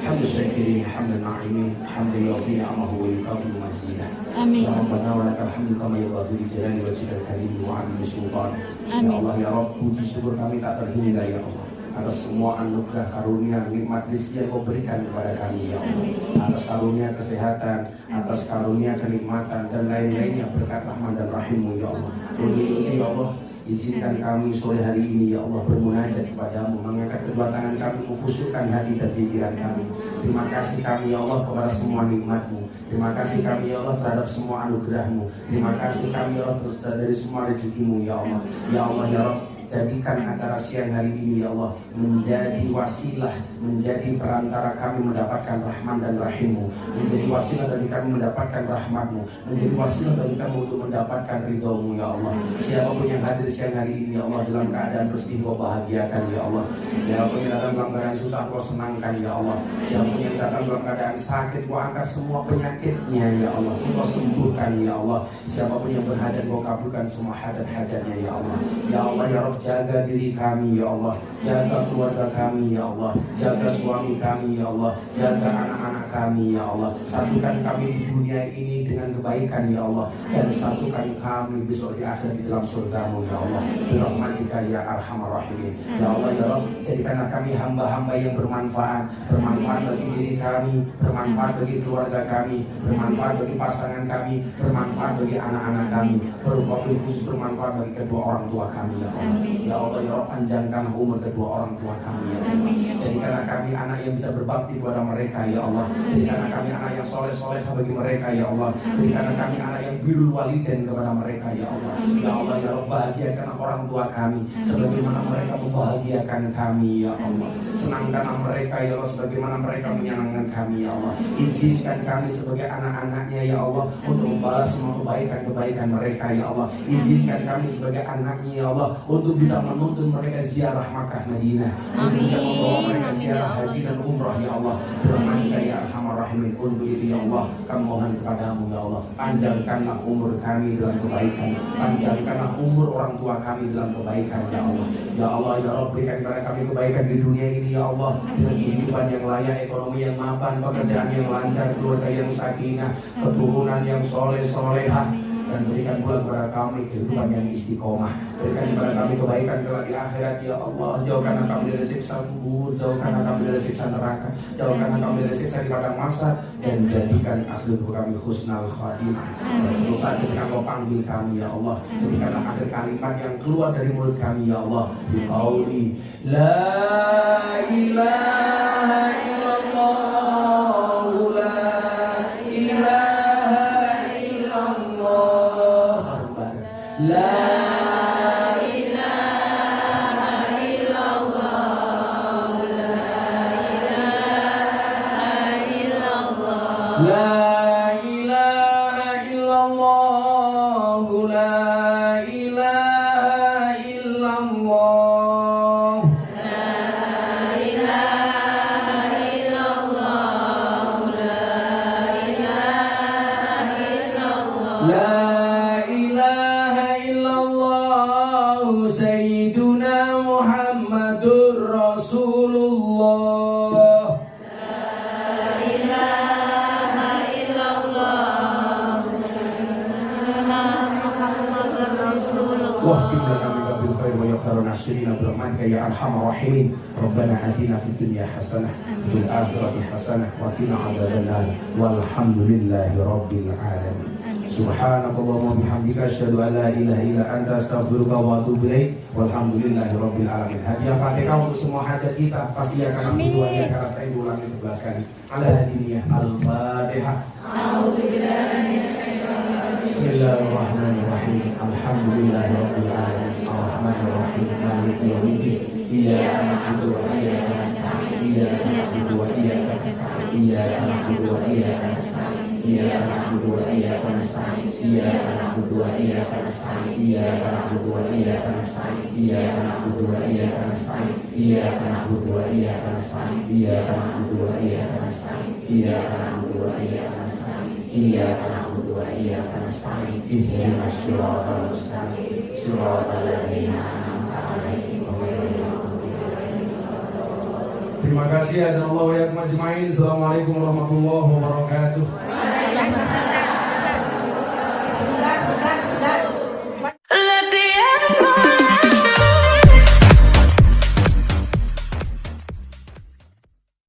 Hamdu syakirin, hamdan na'imin, hamdan yu'afina amahu wa yukafiru mazidah. Amin. Ya Rabbana wa lakal hamdu kama yabaghi li jalali wajhikal karim wa 'azimi sultan. Ya Allah ya Rabb, puji syukur kami tak terhingga ya Allah atas semua anugerah karunia nikmat rezeki yang Kau berikan kepada kami ya Allah. Atas karunia kesehatan, atas karunia kenikmatan dan lain-lainnya berkat rahman dan rahim-Mu ya Allah. Lindungi ya Allah Izinkan kami sore hari ini ya Allah bermunajat kepadamu, mengangkat kedua tangan kami, mengkhusyukkan hati dan pikiran kami. Terima kasih kami ya Allah kepada semua nikmat-Mu. Terima kasih kami ya Allah terhadap semua anugerah-Mu. Terima kasih kami ya Allah dari semua rezeki-Mu ya Allah. Ya Allah ya Rabb, jadikan acara siang hari ini ya Allah menjadi wasilah, menjadi perantara kami mendapatkan rahman dan rahim-Mu, menjadi wasilah bagi kami mendapatkan rahmat-Mu, menjadi wasilah bagi kami untuk mendapatkan ridho-Mu ya Allah. Siapapun yang hadir siang hari ini ya Allah dalam keadaan bersedih, Kau bahagiakan ya Allah. Siapapun yang datang dalam keadaan susah, Kau senangkan ya Allah. Siapapun yang datang dalam keadaan sakit, Kau angkat semua penyakitnya ya Allah, Kau sembuhkan ya Allah. Siapapun yang berhajat, Kau kabulkan semua hajat-hajatnya ya Allah. Ya Allah ya Rabb, jaga diri kami ya Allah, jaga keluarga kami ya Allah, jaga suami kami ya Allah, jaga anak-anak kami ya Allah. Satukan kami di dunia ini dengan kebaikan ya Allah, dan satukan kami besok di akhirat di dalam surga-Mu ya Allah. Birahmatika ya arhamar rahimin. Ya Allah ya Rabb, jadikanlah kami hamba-hamba yang bermanfaat, bermanfaat bagi diri kami, bermanfaat bagi keluarga kami, bermanfaat bagi pasangan kami, bermanfaat bagi anak-anak kami, berwabil khusus bermanfaat bagi kedua orang tua kami ya Allah. Ya Allah ya Rabb, panjangkan umur kedua orang tua kami ya Allah. Jadikanlah kami anak yang bisa berbakti kepada mereka ya Allah. Jadikanlah kami anak yang soleh-solehah bagi mereka ya Allah. Jadikanlah kami anak yang birrul walidain kepada mereka ya Allah. Ya Allah ya Rabb, bahagiakanlah orang tua kami sebagaimana mereka membahagiakan kami ya Allah. Senangkanlah mereka ya Allah sebagaimana mereka menyenangkan kami ya Allah. Izinkan kami sebagai anak-anaknya ya Allah untuk membalas semua kebaikan-kebaikan mereka ya Allah. Izinkan kami sebagai anaknya ya Allah untuk bisa menuntun mereka ziarah Makkah Madinah, untuk bisa membawa mereka ziarah haji dan umrah ya Allah. Birahmatika ya arhamar rahimin. Untuk itu ya Allah kami mohon kepadamu ya Allah, panjangkanlah umur kami dalam kebaikan, panjangkanlah umur orang tua kami dalam kebaikan ya Allah. Ya Allah ya Rabb, berikan kepada kami kebaikan di dunia ini ya Allah, dengan kehidupan yang layak, ekonomi yang mapan, pekerjaan yang lancar, keluarga yang sakinah, keturunan yang soleh-solehah, dan berikan pula kepada kami kehidupan yang istiqomah. Berikan kepada kami kebaikan kelak di akhirat ya Allah. Jauhkanlah kami dari siksa kubur, jauhkanlah kami dari siksa neraka, jauhkanlah kami dari siksa di padang mahsyar, dan jadikan akhir kami husnal khatimah. Dan suatu saat ketika Kau panggil kami ya Allah, jadikanlah akhir kalimat yang keluar dari mulut kami ya Allah biqauli la ilaha illallah, la ilaha illallah, la La ilaha illallah, la ilaha illallah, la ilaha illallah, la ilaha illallah, Sayyiduna Muhammadur Rasulullah. واختم لنا بك بالخير ويغفر ناصرين برحمتك يا ارحم الراحمين. ربنا آتنا في الدنيا حسنه وفي الآخرة حسنه وقنا عذاب النار والحمد لله رب العالمين. سبحانك اللهم وبحمدك أشهد أن لا إله إلا أنت أستغفرك وأتوب إليك والحمد لله رب العالمين. Hadiah Fatihah untuk semua hajat kita. Pasti akan aku doa ya karena saya ulangi 11 kali. Ala hadiniyah Al-Fatihah. Bismillahirrahmanirrahim. Alhamdulillahi rabbil alamin. Arrahmanir rahim. Maliki yaumiddin. Iyyaka na'budu wa iyyaka nasta'in. Iyyaka na'budu wa iyyaka nasta'in. Iyyaka na'budu wa iyyaka nasta'in. Iyyaka na'budu wa iyyaka nasta'in. Iyyaka na'budu wa iyyaka nasta'in. Iyyaka na'budu wa iyyaka nasta'in. Iyyaka na'budu wa iyyaka nasta'in. Iyyaka na'budu wa iyyaka nasta'in. Iyyaka na'budu wa iyyaka nasta'in. Iyyaka na'budu wa iyyaka nasta'in. Iyyaka na'budu wa iyyaka nasta'in. Ihdinas siratal mustaqim. Siratal ladzina an'amta 'alaihim ghairil maghdubi 'alaihim waladdallin. Terima kasih. Assalamualaikum warahmatullahi wabarakatuh.